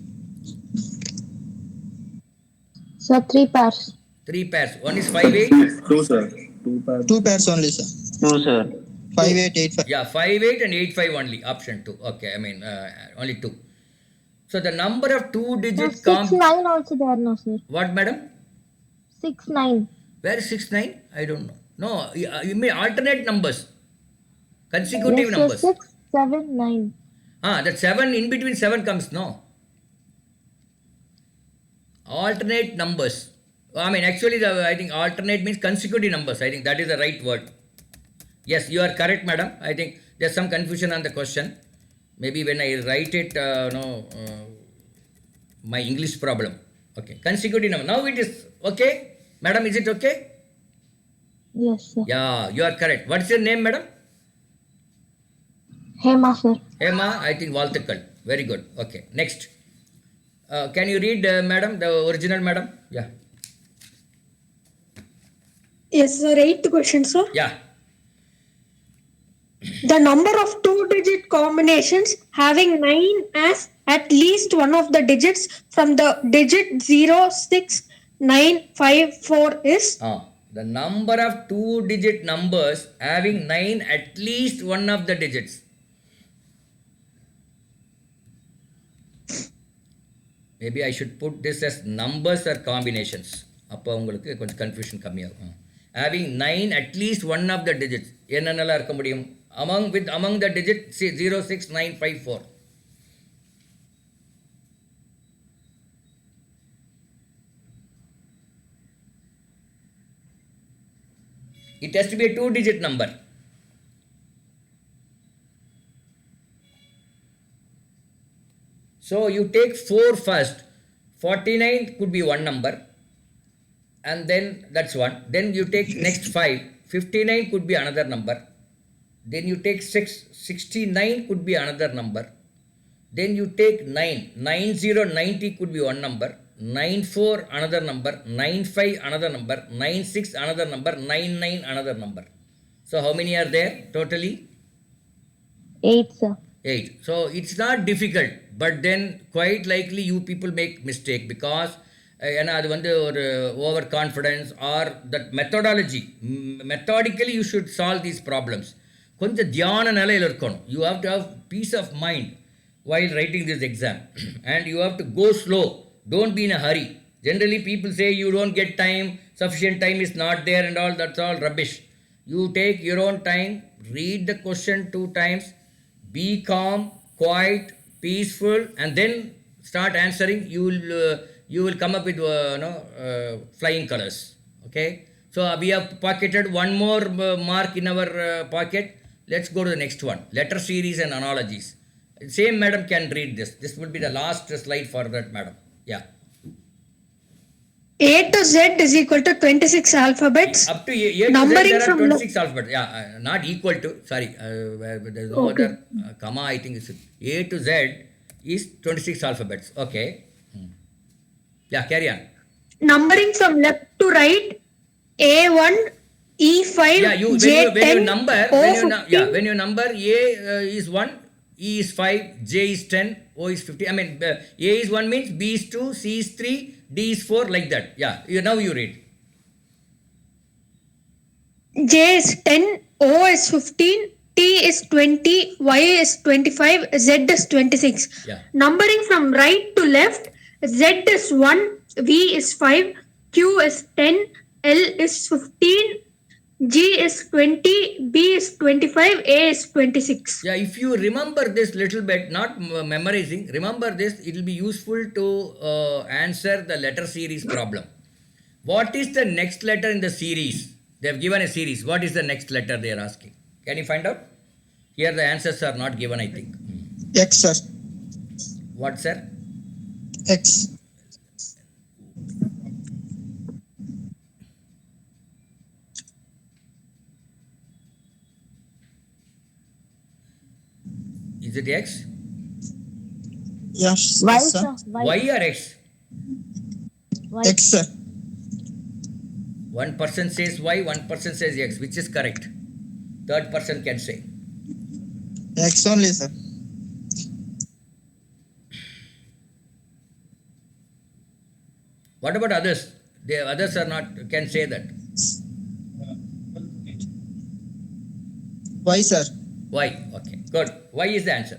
Sir, 3 pairs. 3 pairs. One is 5, 8. 2, sir. 2 pairs. 2 pairs only, sir. No, sir. 5, 8, 8, 5. Yeah, 5, 8 and 8, 5 only. Option 2. Okay, I mean only 2. So the number of 2 Sir, digit 6, 9 also there, no, sir. What, madam? 6, 9. Where is 6, 9? I don't know. No, you mean alternate numbers. Consecutive Yes, numbers. sir, 6, 7, 9. That 7, in between 7 comes, no? Alternate numbers. I mean, actually, I think alternate means consecutive numbers. I think that is the right word. Yes, you are correct, madam. I think there's some confusion on the question. Maybe when I write it, my English problem. Okay, consecutive number. Now it is okay? Madam, is it okay? Yes, sir. Yeah, you are correct. What's your name, madam? Hema, sir. Hema, I think Valthakal. Very good. Okay, next. Can you read, madam, the original, madam? Yeah. Yes, sir. 8th question, sir. Yeah. The number of 2-digit combinations having 9 as at least one of the digits from the digit 0, 6, 9, 5, 4 is? The number of 2-digit numbers having 9 at least one of the digits. Maybe I should put this as numbers or combinations. அப்போ உங்களுக்கு கொஞ்சம் confusion கம்மியாகும். Having 9 at least one of the digits. என்னென்னலாம் இருக்க முடியும்? Among the digit 0, 6, 9, 5, 4. It has to be a 2-digit number. So you take 4 first. 49 could be one number, and then that's one. Then you take next 5. 59 could be another number. Then you take 6. 69 could be another number. Then you take 9. 90 could be one number. 94 another number. 95 another number. 96 another number. 99 another number. So how many are there totally? 8, sir. 8. So it's not difficult, but then quite likely you people make mistake because ஏன்னா அது வந்து ஒரு over confidence or that methodology methodically you should solve these problems கொஞ்சம் தியான நிலையில் இருக்கணும். You have to have peace of mind while writing this exam and you have to go slow, don't be in a hurry. Generally people say you don't get time, sufficient time is not there and all, that's all rubbish. You take your own time, read the question 2 times, be calm, quiet, peaceful, and then start answering. You will come up with flying colors. Okay, so we have pocketed one more mark in our pocket. Let's go to the next one, letter series and analogies. Same madam can read this. This will be the last slide for that madam. Yeah. A to Z is equal to 26 alphabets. Up to A to Numbering Z there are from 26 alphabets. Yeah, not equal to. Sorry, there's no Okay. other comma. I think it's A to Z is 26 alphabets. Okay. Yeah, carry on. Numbering from left to right. A1, E5, Yeah, J10, when you number, O15. when you number A is 1, E is 5, J is 10, O is 50. I mean, A is 1 means B is 2, C is 3, D is 4, like that. Yeah, now you read. J is 10, O is 15, T is 20, Y is 25, Z is 26. Yeah. Numbering from right to left, Z is 1, V is 5, Q is 10, L is 15, G is 20, B is 25, A is 26. Yeah, if you remember this little bit, not memorizing, remember this, it will be useful to answer the letter series problem. What is the next letter in the series? They have given a series. What is the next letter they are asking? Can you find out? Here the answers are not given, I think. X, sir. What, sir? X. Is it X? Yes, Y, yes, sir. sir. Y or X? Y. X, sir. One person says Y, one person says X. Which is correct? Third person can say. X only, sir. What about others? The others are not, can say that. Y, sir. Y. Okay, good. Y is the answer.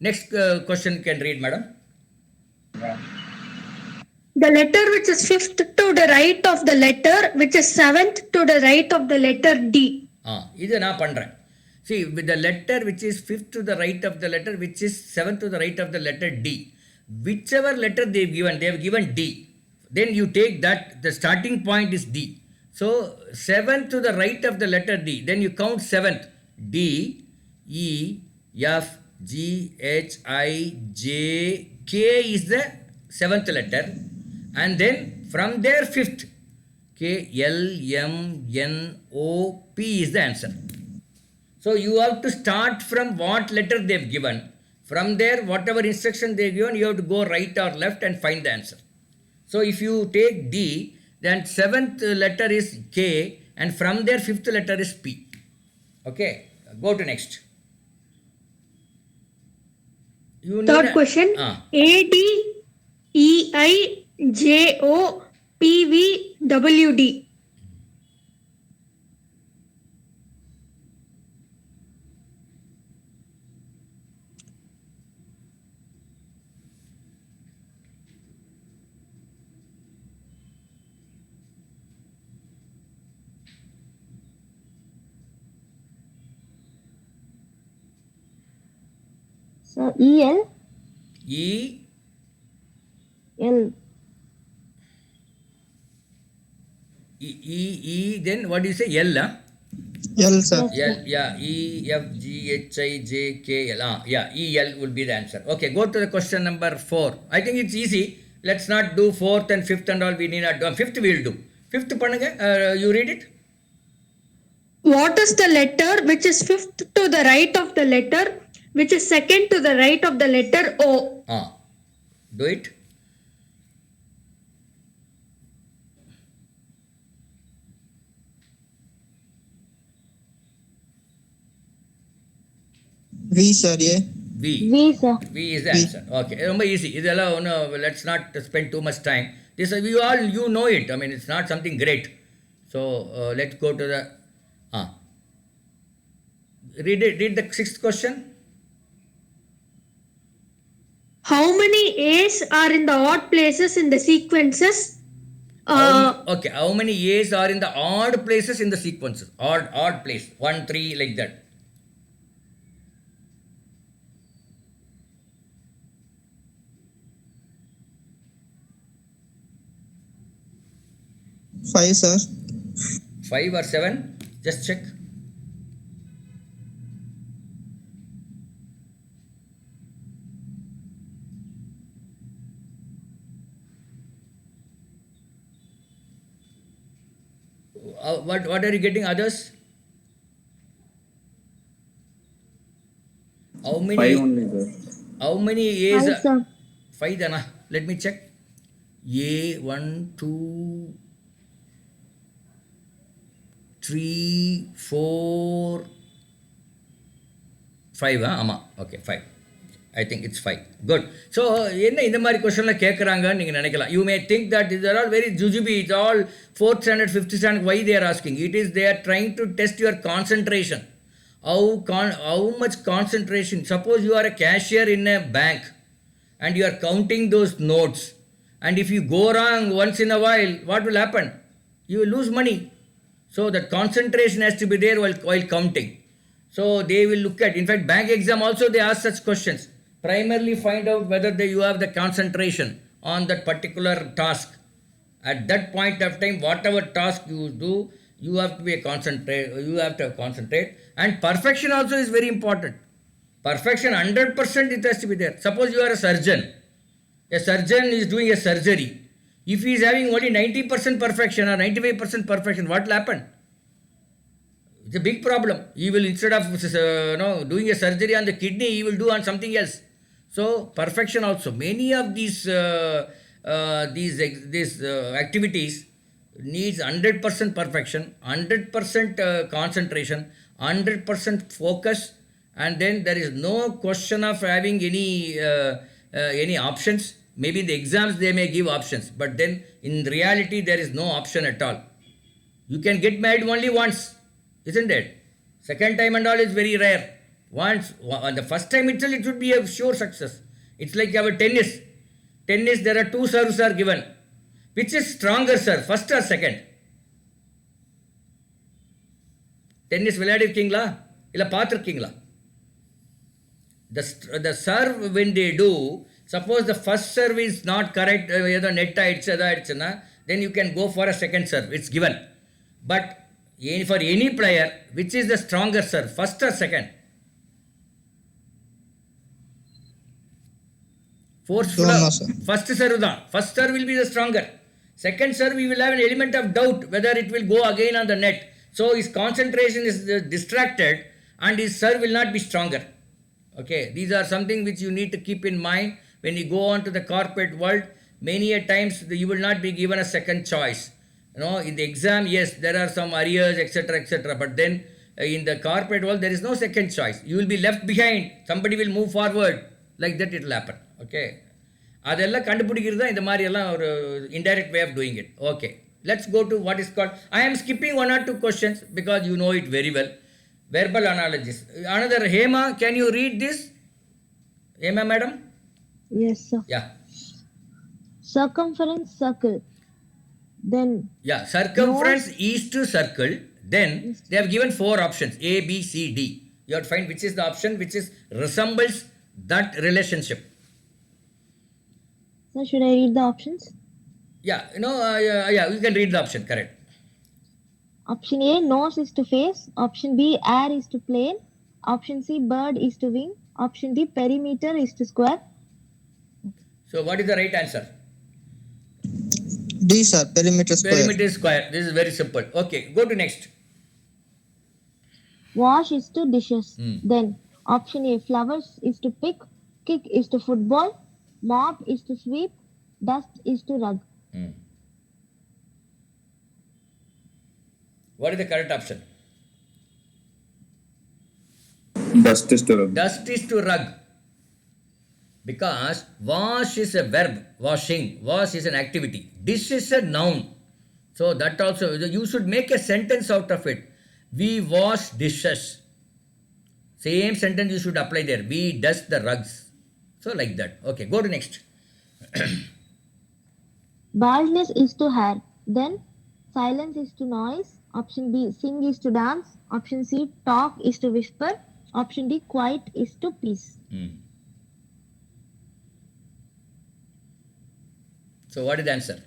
Next question can read, madam. The letter which is fifth to the right of the letter, which is seventh to the right of the letter D. இது நான் பண்றேன். See, with the letter which is fifth to the right of the letter, which is seventh to the right of the letter D. Whichever letter they have given D. Then you take that, the starting point is D. So, seventh to the right of the letter D. Then you count seventh. D, E, F, G, H, I, J, K is the seventh letter. And then from there fifth. K, L, M, N, O, P is the answer. So you have to start from what letter they have given. From there, whatever instruction they have given, you have to go right or left and find the answer. So if you take D, then seventh letter is K, and from there fifth letter is P. Okay, go to next. You need Third question. A, D, E, I, J, O, P, V, W, D. So E, L, E, L. E, then what do you say? L, huh? L, sir. L, yeah, E, F, G, H, I, J, K, L. Yeah, E, L will be the answer. Okay, go to the question number 4. I think it's easy. Let's not do fourth and fifth and all. We need not do. Fifth we'll do. Fifth, pananga, you read it? What is the letter which is fifth to the right of the letter, which is second to the right of the letter O? Do it. V, sir. A. V. V, sir. V is the answer. Okay, ரொம்ப easy. இதெல்லாம் no, let's not spend too much time. This you know it. I mean, it's not something great. So let's go to the read it. Read the sixth question. How many A's are in the odd places in the sequences? Okay, how many A's are in the odd places in the sequences? Odd place. 1, 3, like that. Five, sir. 5 or 7? Just check. What are you getting? Others? How many? 5 only, sir. How many A's? 5, sir. 5 dana. Let me check. A 1, 2, 3, 4, 5. Ama. Okay, 5. I think it's 5. Good. So, என்ன இந்த மாதிரி கொஸ்டின்லாம் கேட்குறாங்கன்னு நீங்கள் நினைக்கலாம். You may think that these are all very jujube. It's all 4th standard, 5th standard. Why they are asking? It is they are trying to test your concentration. How much concentration? Suppose you are a cashier in a bank and you are counting those notes. And if you go wrong once in a while, what will happen? You will lose money. So that concentration has to be there while counting. So they will look at, in fact, bank exam also they ask such questions. Primarily find out whether you have the concentration on that particular task. At that point of time, whatever task you do, you have to be you have to concentrate. And perfection also is very important. Perfection 100% it has to be there. Suppose you are a surgeon. A surgeon is doing a surgery. If he is having only 90% perfection or 95% perfection, what will happen? It's a big problem. He will, instead of doing a surgery on the kidney, he will do on something else. So perfection also. Many of these activities needs 100% perfection, 100% concentration, 100% focus, and then there is no question of having any options. Maybe in the exams they may give options, but then in reality there is no option at all. You can get married only once, isn't it? Second time and all is very rare. Once, on the first time itself it should be a sure success. It's like our tennis. Tennis, there are 2 serves are given. Which is stronger serve, first or second? Tennis விளையாடிருக்கீங்களா இல்லை பார்த்துருக்கீங்களா? The serve when they do, suppose the first serve is not correct, ஏதோ net ஆயிடுச்சுன்னா, then you can go for a second serve. It's given. But for any player, which is the stronger serve, first or second? Forceful. First serve தான். First serve will be the stronger. Second serve, we will have an element of doubt whether it will go again on the net. So his concentration is distracted and his serve will not be stronger. Okay, these are something which you need to keep in mind when you go on to the corporate world. Many a times you will not be given a second choice. In the exam, yes, there are some arrears, etc., etc. But then in the corporate world, there is no second choice. You will be left behind. Somebody will move forward. Like that, it will happen. Okay. அதெல்லாம் கண்டுபிடிக்கிறது தான் இந்த மாதிரி எல்லாம் ஒரு indirect way of doing it. Okay. Let's go to what is called, I am skipping 1 or 2 questions because you know it very well. Verbal analogies. Another, Hema, can you read this? Hema, madam? Yes, sir. Yeah. Circumference circle. Then Yeah, circumference is to circle. Then they have given 4 options, A, B, C, D. You have to find which is the option which is resembles that relationship. sir, should I read the options? Yeah, you can read the option, correct. Option A, nose is to face. Option B, air is to plane. Option C, bird is to wing. Option D, perimeter is to square. So what is the right answer? D, sir. Perimeter square. Perimeter square. This is very simple. Okay, go to next. Wash is to dishes. Hmm. Then option A, flowers is to pick. Kick is to football. Mop is to sweep. Dust is to rug. Hmm. What is the correct option? Dust is to rug. Dust is to rug. Because wash is a verb, washing. Wash is an activity. Dish is a noun. So that also, you should make a sentence out of it. We wash dishes. Same sentence you should apply there. We dust the rugs. So like that. Okay, go to next. Baldness is to hair. Then silence is to noise. Option B, sing is to dance. Option C, talk is to whisper. Option D, quiet is to peace. Hmm. So what is the answer?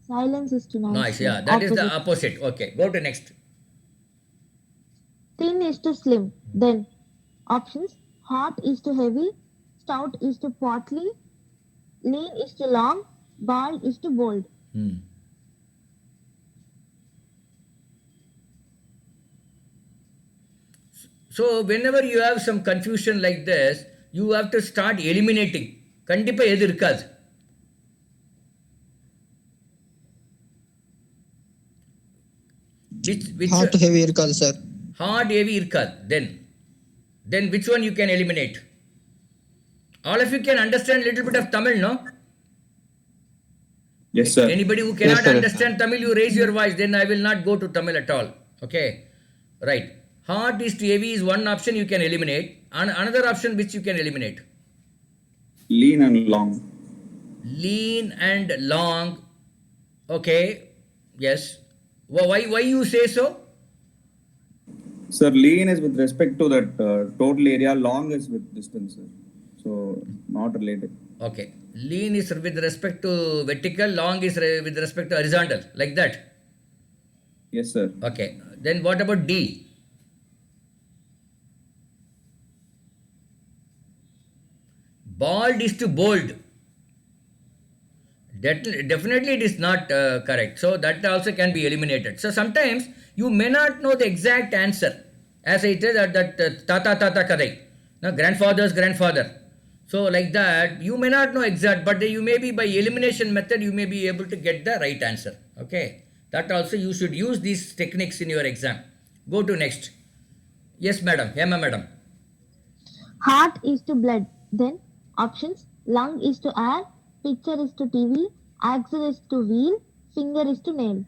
Silence is to noise. Noise, yeah. That is the opposite. Okay, go to next. Thin is to slim. Then options, hot is to heavy. Stout is to portly. Lean is to long. Bald is to bold. Hmm. So whenever you have some confusion like this, you have to start eliminating. கண்டிப்பா எது இருக்காது. Which Hot heavy irkal, sir. hard heavy irkad. Then which one you can eliminate? All of you can understand little bit of Tamil, no? Yes, sir. Anybody who cannot sir. understand Tamil, you raise your voice. Then I will not go to Tamil at all. Okay, right. Hard is to heavy is one option you can eliminate. Another option which you can eliminate. Lean and long. Lean and long. Okay. Yes. Why you say so? Sir, lean is with respect to that total area. Long is with distance, sir. So not related. Okay. Lean is with respect to vertical. Long is with respect to horizontal. Like that. Yes, sir. Okay. Then what about D? Bald is to bold. Definitely it is not correct. So that also can be eliminated. So sometimes you may not know the exact answer. As I said that tata kadai. Now grandfather's grandfather. So like that, you may not know exact, but you may be by elimination method, you may be able to get the right answer. Okay. That also you should use these techniques in your exam. Go to next. Yes, madam. Hema, madam. Heart is to blood. Then options, lung is to air. Picture is to TV. Axle is to wheel. Finger is to nail.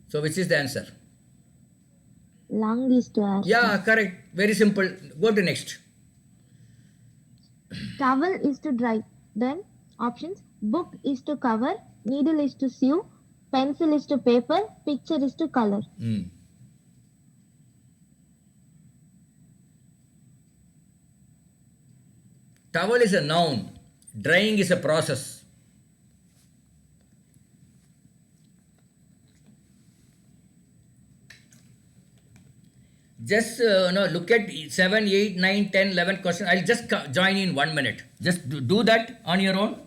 So which is the answer? Lung is to air. Yeah, correct. Very simple. Go to next. Towel is to dry. Then options, book is to cover. Needle is to sew. Pencil is to paper. Picture is to color. Hmm. Towel is a noun. Drying is a process. Just look at 7, 8, 9, 10, 11 questions. I'll just join in 1 minute. Just do that on your own.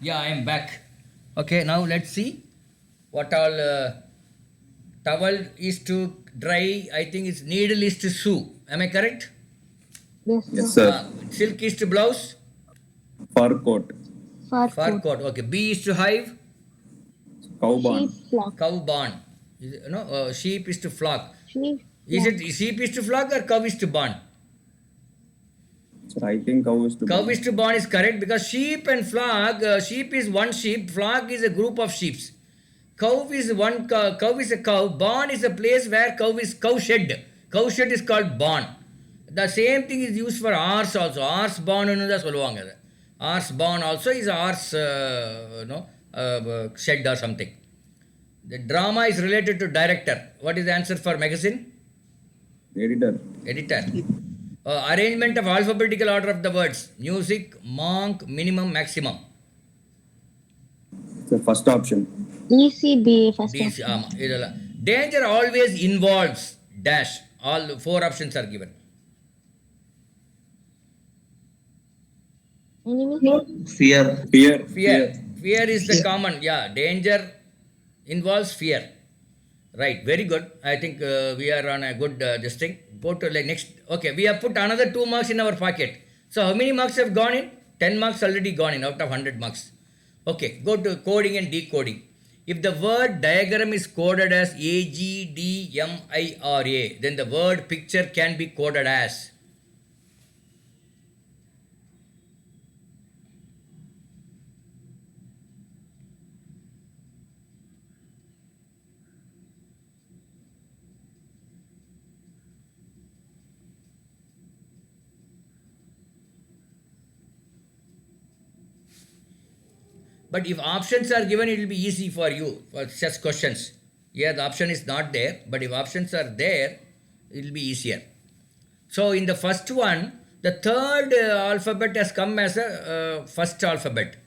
Yeah, I am back. Okay, now let's see what all towel is to dry. I think it's needle is to sew. Am I correct? Yes, Yes, sir. sir. Silk is to blouse. Fur coat. Fur Fur coat. coat. Okay. Bee is to hive. Cow barn. Sheep flock. Cow barn. Sheep is to flock. Sheep Is flock. it sheep is to flock or cow is to barn? Sir, I think cow is to Cow barn. is to barn is correct because sheep and flock, sheep is one sheep, flock is a group of sheep. Cow is one cow, cow is a cow, barn is a place where cow is cow shed. Cow shed is called barn. The same thing is used for horse also. Horse barn anu சொல்லுவாங்க. Horse barn also is horse shed or something. The drama is related to director. What is the answer for magazine? Editor. Editor. Arrangement of alphabetical order of the words. Music, monk, minimum, maximum. Sir, first option. ECB first These, option. idella. Danger always involves dash. All four options are given. Enemy. Fear. Fear. Fear. Fear is the common. Yeah. Danger involves fear. Right. Very good. I think we are on a good this thing. Go to like next. Okay. We have put another 2 marks in our pocket. So how many marks have gone in? 10 marks already gone in out of 100 marks. Okay. Go to coding and decoding. If the word diagram is coded as AGDMIRA, then the word picture can be coded as. But if options are given, it will be easy for you for such questions. Here the option is not there, but if options are there, it will be easier. So in the first one, the third alphabet has come as a first alphabet.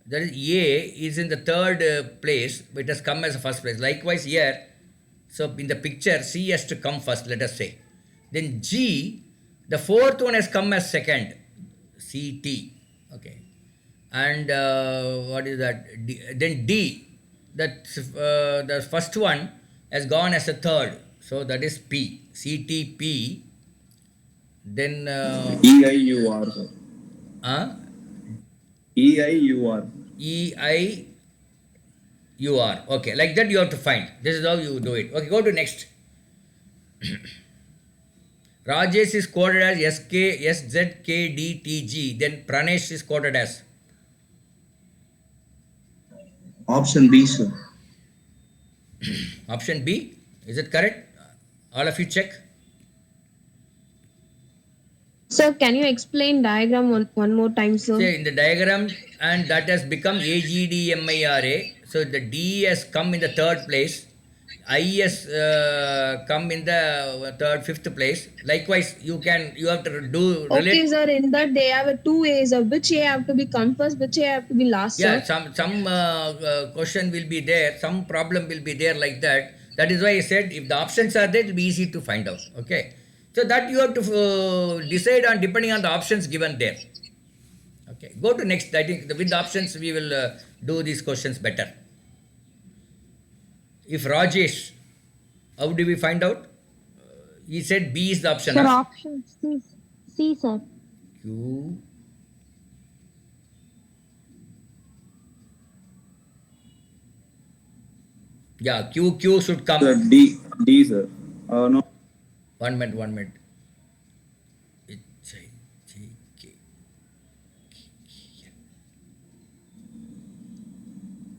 That is A is in the third place, but it has come as a first place. Likewise here, so in the picture, C has to come first, let us say. Then G, the fourth one has come as second, CT. Okay. And what is that? Then D, the first one has gone as a third. So that is P, CTP. Then EIUR. Sir. EIUR. EIUR. Okay, like that you have to find. This is how you do it. Okay, go to next. Rajesh is coded as SZKDTG. Then Pranesh is coded as. Option B, sir. Option B. Is it correct? All of you check. Sir, can you explain diagram one more time, sir? Say in the diagram, and that has become AGDMIRA. So the D has come in the third place. I has come in the fifth place. Likewise, you have to do Okay, relate. sir. In that they have two A's. Which A have to be come first? Which A have to be last? Yeah, Sir? some question will be there. Some problem will be there like that. That is why I said if the options are there, it will be easy to find out. Okay. So that you have to decide on depending on the options given there. Okay. Go to next. I think with the options we will do these questions better. If Rajesh, how do we find out? He said B is the option. Sir, Huh? option C, sir. Q. Yeah, Q should come. Sir, D, sir. No. 1 minute. H, I, J, K.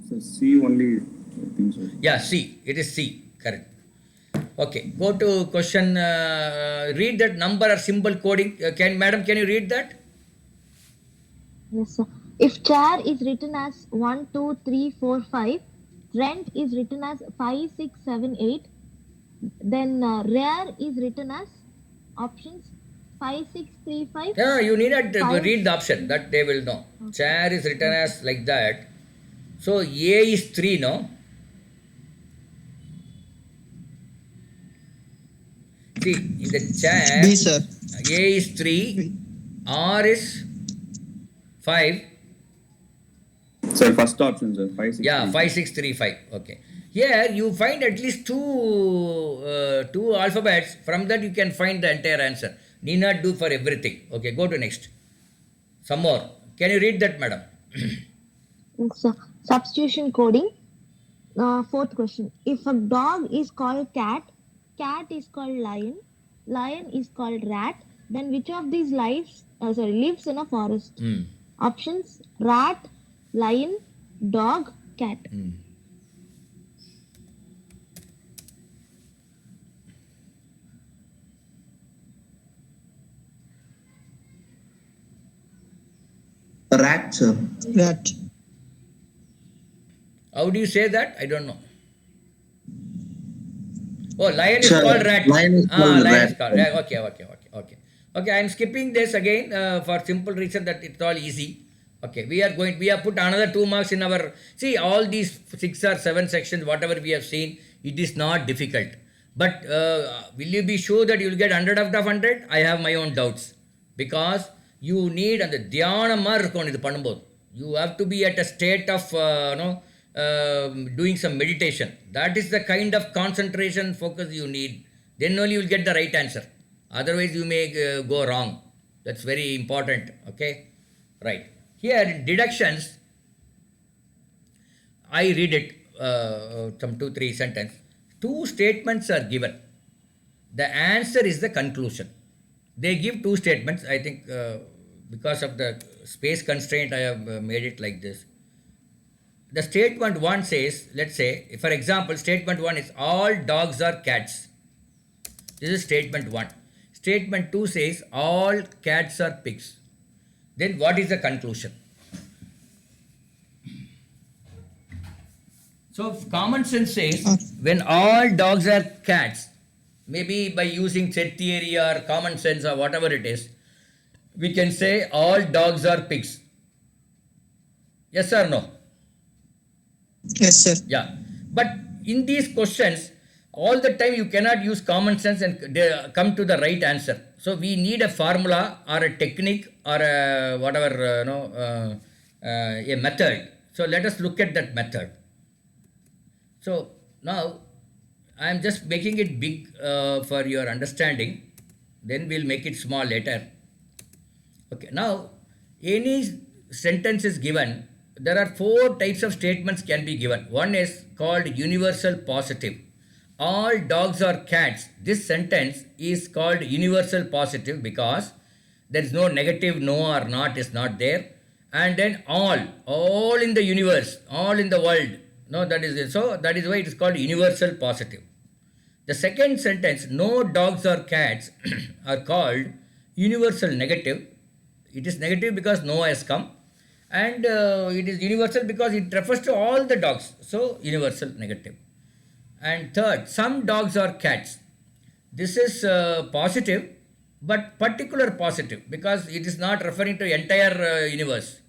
Sir, C only, I think so. Yeah, C. It is C. Correct. Okay. Go to question. Read that number or symbol coding. Madam, can you read that? Yes, sir. If chair is written as 1, 2, 3, 4, 5, rent is written as 5, 6, 7, 8, then rare is written as options 5, 6, 3, 5. No, you need not Five. read the option. That they will know. Chair is written as like that. So A is 3, no? See, in the chair, B, sir. A is 3, R is 5, Sir, first option, sir. 5, 6. Yeah, 5635. Okay. Here you find at least two alphabets. From that you can find the entire answer. Need not do for everything. Okay, go to next. Some more. Can you read that, madam? So, substitution coding. Fourth question. If a dog is called cat, cat is called lion, lion is called rat, then which of these lives lives in a forest? Hmm. Options: rat, lion, dog, cat. Rat, sir. Rat. How do you say that? I don't know. Oh, lion is Sir, called rat. lion is called lion rat. is called rat. Okay. Okay, I am skipping this again for simple reason that it's all easy. Okay, we have put another 2 marks in our, see all these 6 or 7 sections, whatever we have seen, it is not difficult. But will you be sure that you will get 100 out of 100? I have my own doubts. Because you need, and the dhyanama irukkom idu பண்ணும்போது. You have to be at a state of, doing some meditation. That is the kind of concentration, focus you need. Then only you will get the right answer. Otherwise, you may go wrong. That's very important. Okay? Right. Here, in deductions, I read it, some 2-3 sentences. 2 statements are given. The answer is the conclusion. They give 2 statements. I think because of the space constraint, I have made it like this. The statement 1 says, let's say, for example, statement 1 is all dogs are cats. This is statement 1. Statement 2 says all cats are pigs. Then what is the conclusion? So common sense says when all dogs are cats, maybe by using set theory or common sense or whatever it is, we can say all dogs are pigs. Yes or no? Yes, sir. Yeah. But in these questions, all the time you cannot use common sense and come to the right answer. So we need a formula or a technique or a whatever, a method. So let us look at that method. So now I am just making it big for your understanding. Then we'll make it small later. Okay. Now any sentence is given. There are 4 types of statements can be given. One is called universal positive. All dogs are cats. This sentence is called universal positive because there is no negative, no or not is not there. And then all in the universe, all in the world. No, that is it. So that is why it is called universal positive. The second sentence, no dogs or cats, are called universal negative. It is negative because no has come. And it is universal because it refers to all the dogs. So universal negative. And third, some dogs are cats. This is positive, but particular positive because it is not referring to entire universe.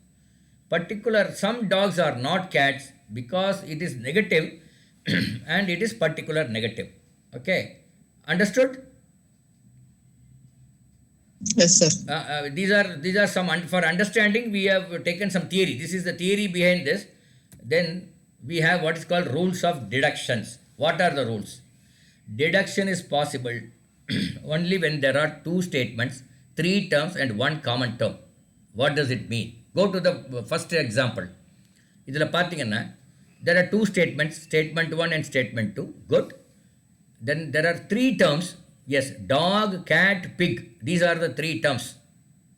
Particular, some dogs are not cats because it is negative and it is particular negative. Okay, understood? Yes, sir. These are some, for understanding we have taken some theory. This is the theory behind this. Then we have what is called rules of deductions. What are the rules? Deduction is possible only when there are 2 statements, 3 terms and 1 common term. What does it mean? Go to the first example. இதில் பார்த்தீங்கன்னா there are 2 statements, statement 1 and statement 2. Good. Then there are 3 terms. Yes, dog, cat, pig. These are the 3 terms.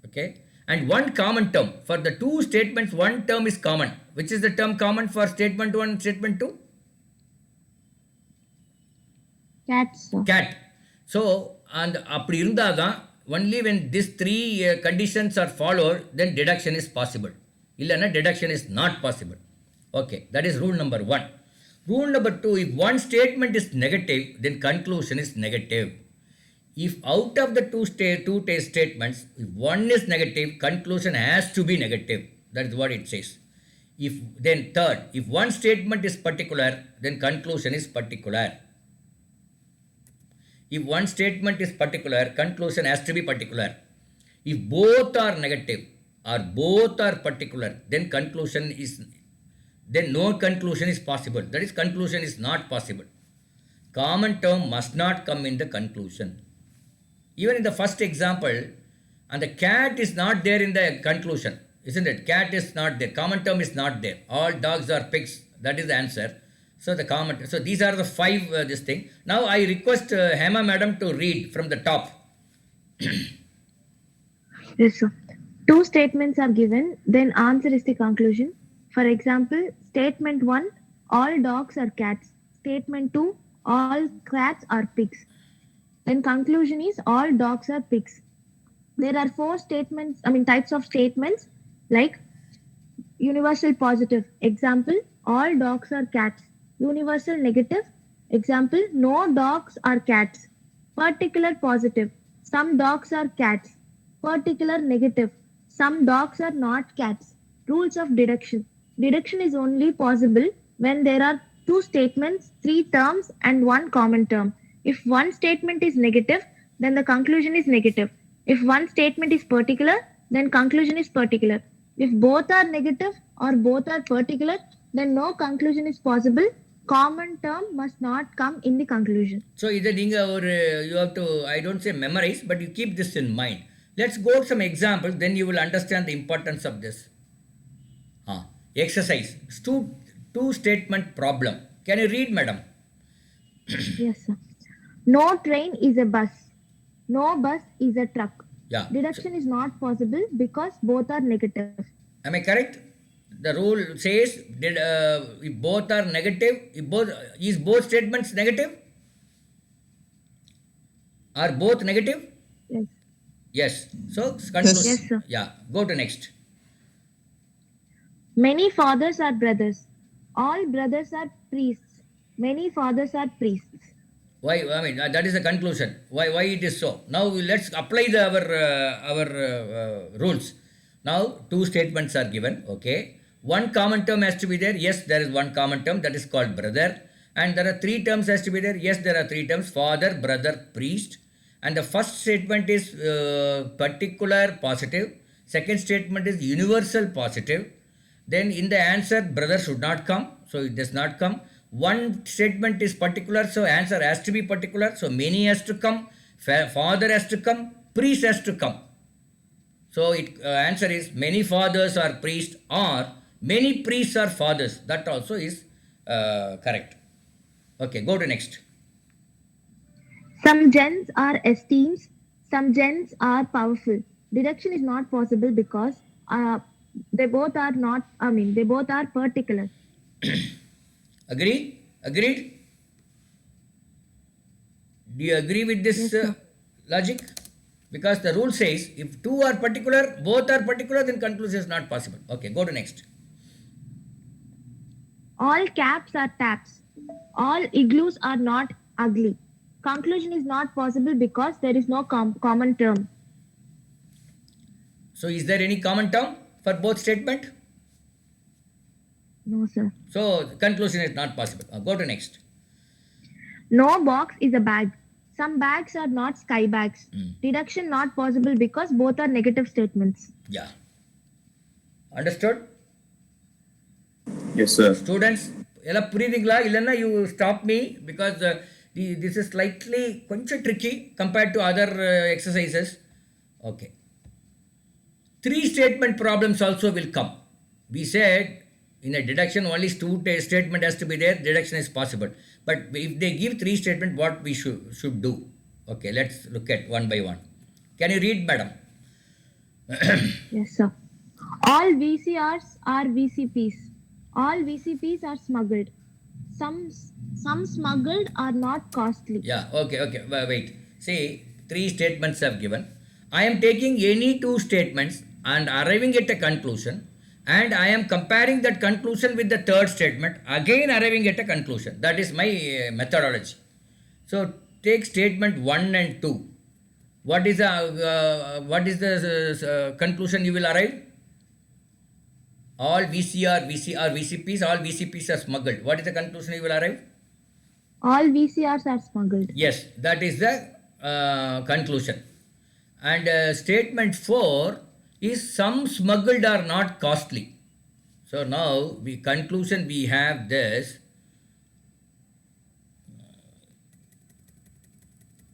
Okay. And 1 common term. For the 2 statements, 1 term is common. Which is the term common for statement 1 and statement 2? Cats, sir. Cat. So, and அப்படி இருந்தாதான் only when these 3 conditions are followed, then deduction is possible. இல்லைன்னா deduction is not possible. Okay, that is rule number 1. Rule number 2, if one statement is negative, then conclusion is negative. If out of the two statements, if one is negative, conclusion has to be negative. That is what it says. Then third, if one statement is particular, then conclusion is particular. If one statement is particular, conclusion has to be particular. If both are negative or both are particular, then conclusion is then no conclusion is possible. That is, conclusion is not possible. Common term must not come in the conclusion. Even in the first example, and the cat is not there in the conclusion, isn't it? Cat is not there. Common term is not there. All dogs are pigs. That is the answer. So the common. So these are the five this thing. Now I request Hema madam to read from the top. Yes, sir. Two statements are given, then answer is the conclusion. For example, statement 1, all dogs are cats. Statement 2, all cats are pigs. Then conclusion is all dogs are pigs. There are types of statements like universal positive. Example, all dogs are cats. Universal negative. Example, no dogs are cats. Particular positive. Some dogs are cats. Particular negative. Some dogs are not cats. Rules of deduction. Deduction is only possible when there are two statements, three terms, and one common term. If one statement is negative, then the conclusion is negative. If one statement is particular, then conclusion is particular. If both are negative or both are particular, then no conclusion is possible. Common term must not come in the conclusion. So either you have to, I don't say memorize, but you keep this in mind. Let's go some examples, then you will understand the importance of this. Exercise. Two statement problem. Can you read, madam? Yes, sir. No train is a bus. No bus is a truck. Yeah. Deduction is not possible because both are negative. Am I correct? The rule says if both are negative, is both statements negative? Are both negative? Yes. Yes. So conclude. Yes, sir. Yeah. Go to next. Many fathers are brothers. All brothers are priests. Many fathers are priests. Why? I mean, that is the conclusion. Why it is so? Now let's apply our rules. Now two statements are given. Okay. One common term has to be there. Yes, there is one common term, that is called brother. And there are three terms has to be there. Yes, there are three terms: father, brother, priest. And the first statement is particular positive. Second statement is universal positive. Then in the answer, brother should not come. So it does not come. One statement is particular, so answer has to be particular. So many has to come, father has to come, priest has to come. So answer is many fathers are priests or many priests are fathers. That also is correct. Okay, go to next. Some gens are esteems. Some gens are powerful. Deduction is not possible because they both are particular. Agreed? Do you agree with this logic? Because the rule says if two are particular, both are particular, then conclusion is not possible. Okay, go to next. All caps are taps. All igloos are not ugly. Conclusion is not possible because there is no common term. So is there any common term for both statement? No, sir. So conclusion is not possible. Go to next. No box is a bag. Some bags are not sky bags. Deduction not possible because both are negative statements. Yeah. Understood? Yes, sir. Students, ella புரியுதுங்களா இல்லைன்னா you stop me because this is slightly கொஞ்சம் tricky compared to other exercises. Okay. Three statement problems also will come. We said in a deduction only two statement has to be there, deduction is possible. But if they give three statement, what we should do? Okay, let's look at one by one. Can you read, madam? Yes, sir. All VCRs are VCPs. All VCPs are smuggled. Some smuggled are not costly. Yeah, okay, wait. See, three statements have given. I am taking any two statements and arriving at a conclusion, and I am comparing that conclusion with the third statement, again arriving at a conclusion. That is my methodology. So take statement 1 and 2. What is the conclusion you will arrive? All VCPs, all VCPs are smuggled. What is the conclusion you will arrive? All VCRs are smuggled. Yes, that is the conclusion. And statement 4 is some smuggled are not costly. So now conclusion we have this.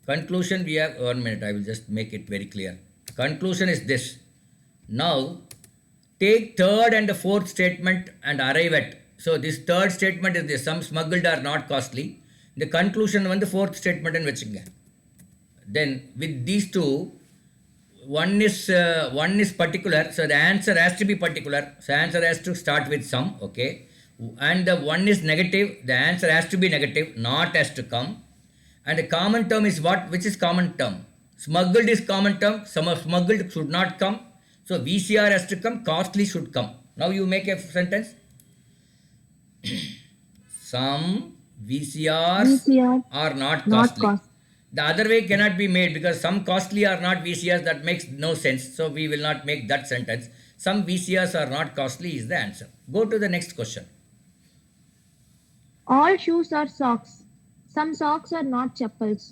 Conclusion we have, 1 minute, I will just make it very clear. Conclusion is this. Now take third and the fourth statement and arrive at. So this third statement is this: some smuggled are not costly. The conclusion on the fourth statement and vechunga. Then with these two, one is particular, so the answer has to be particular. So answer has to start with some, okay. And the one is negative, the answer has to be negative, not has to come. And the common term is what? Which is common term? Smuggled is common term. Some of smuggled should not come. So VCR has to come. Costly should come. Now you make a sentence. Some VCRs are not costly. The other way cannot be made because some costly are not VCRs. That makes no sense. So we will not make that sentence. Some VCRs are not costly is the answer. Go to the next question. All shoes are socks. Some socks are not chappals.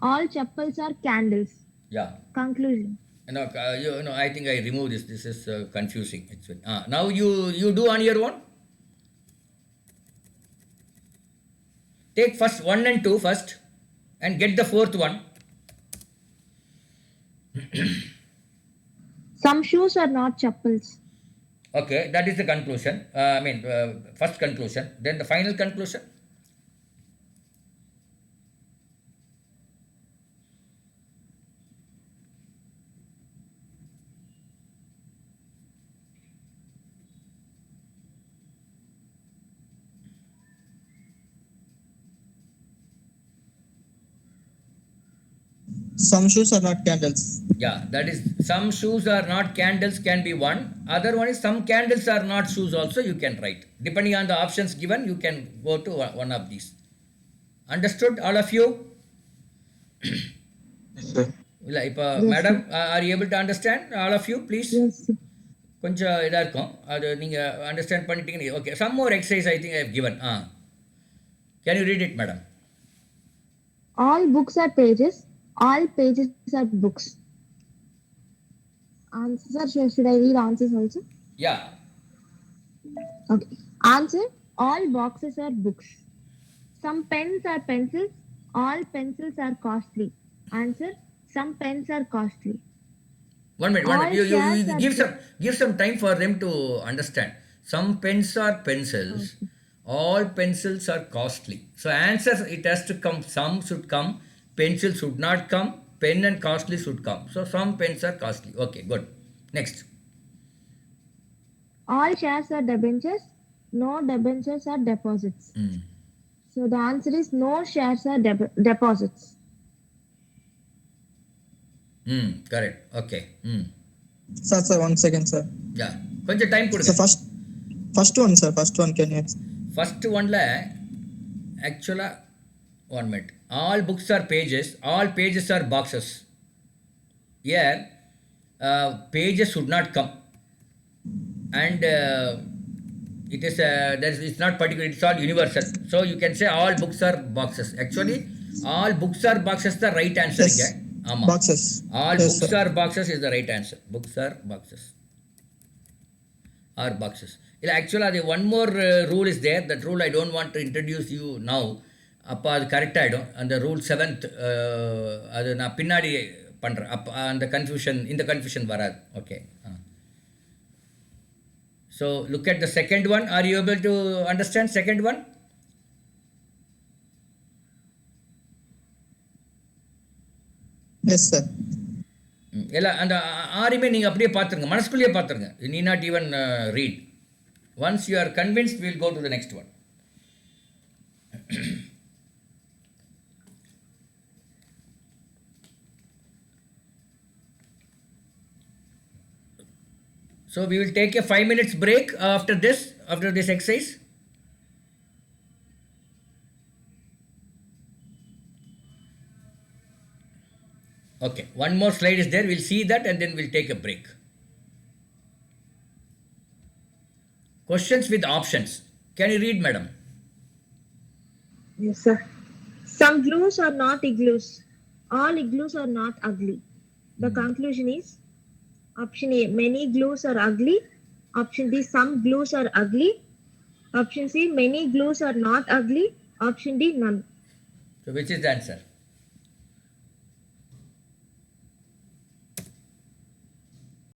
All chappals are candles. Yeah. Conclusion. No, I think I remove this. This is confusing. Now you do on your own. Take first 1 and 2 first and get the fourth one. Some shoes are not chappals. Okay, that is the conclusion. First conclusion. Then the final conclusion. Some shoes are not candles. Yeah, that is some shoes are not candles can be one. Other one is some candles are not shoes also you can write. Depending on the options given, you can go to one of these. Understood, all of you? Yes, sir. Madam, are you able to understand? All of you, please. Yes. கொஞ்சம் இதாக இருக்கும் அது நீங்கள் understand பண்ணிட்டீங்க. Okay, some more exercise I think I have given. Can you read it madam? All books are pages. All pages are books. Answer, should I read answers also? Yeah. Okay. Answer, all boxes are books. Some pens are pencils. All pencils are costly. Answer, some pens are costly. 1 minute. All You chairs are give some time for them to understand. Some pens are pencils. All pencils are costly. So answer, it has to come. Some should come. Pencil should not come. Pen and costly should come. So some pens are costly. Okay, good. Next. All shares are debentures. No debentures are deposits. So the answer is no shares are deposits. Correct. Okay. Sir, 1 second, sir. Yeah. கொஞ்சம் time So கொடுங்க. first one, sir. First one, can you explain? First one la actually 1 minute. All books are pages. All pages are boxes. Here pages should not come. And it is it's not particular. It's all universal. So you can say all books are boxes. Actually, all books are boxes. The right answer. Yes. Boxes. All Yes, books sir. are boxes is the right answer. Books are boxes. Are boxes. Actually, one more rule is there. That rule I don't want to introduce you now. அப்போ அது correct ஆகிடும். அந்த rule 7th அது நான் பின்னாடி பண்ணுறேன். அப்போ அந்த இந்த கன்ஃபியூஷன் வராது. Okay. So look at the second one. Are you able to understand second one? Yes, sir. எல்லாம் அந்த ஆறுமே நீங்கள் அப்படியே பார்த்துருங்க, மனசுக்குள்ளேயே பார்த்துருங்க. You need not even read. Once you are convinced will go to the next one. So we will take a 5 minutes break after this exercise. Okay, one more slide is there. We'll see that and then we'll take a break. Questions with options. Can you read, madam? Yes, sir. Some glues are not igloos. All igloos are not ugly. The conclusion is option A, many glues are ugly. Option D, some glues are ugly. Option C, many glues are not ugly. Option D, none. So which is the answer?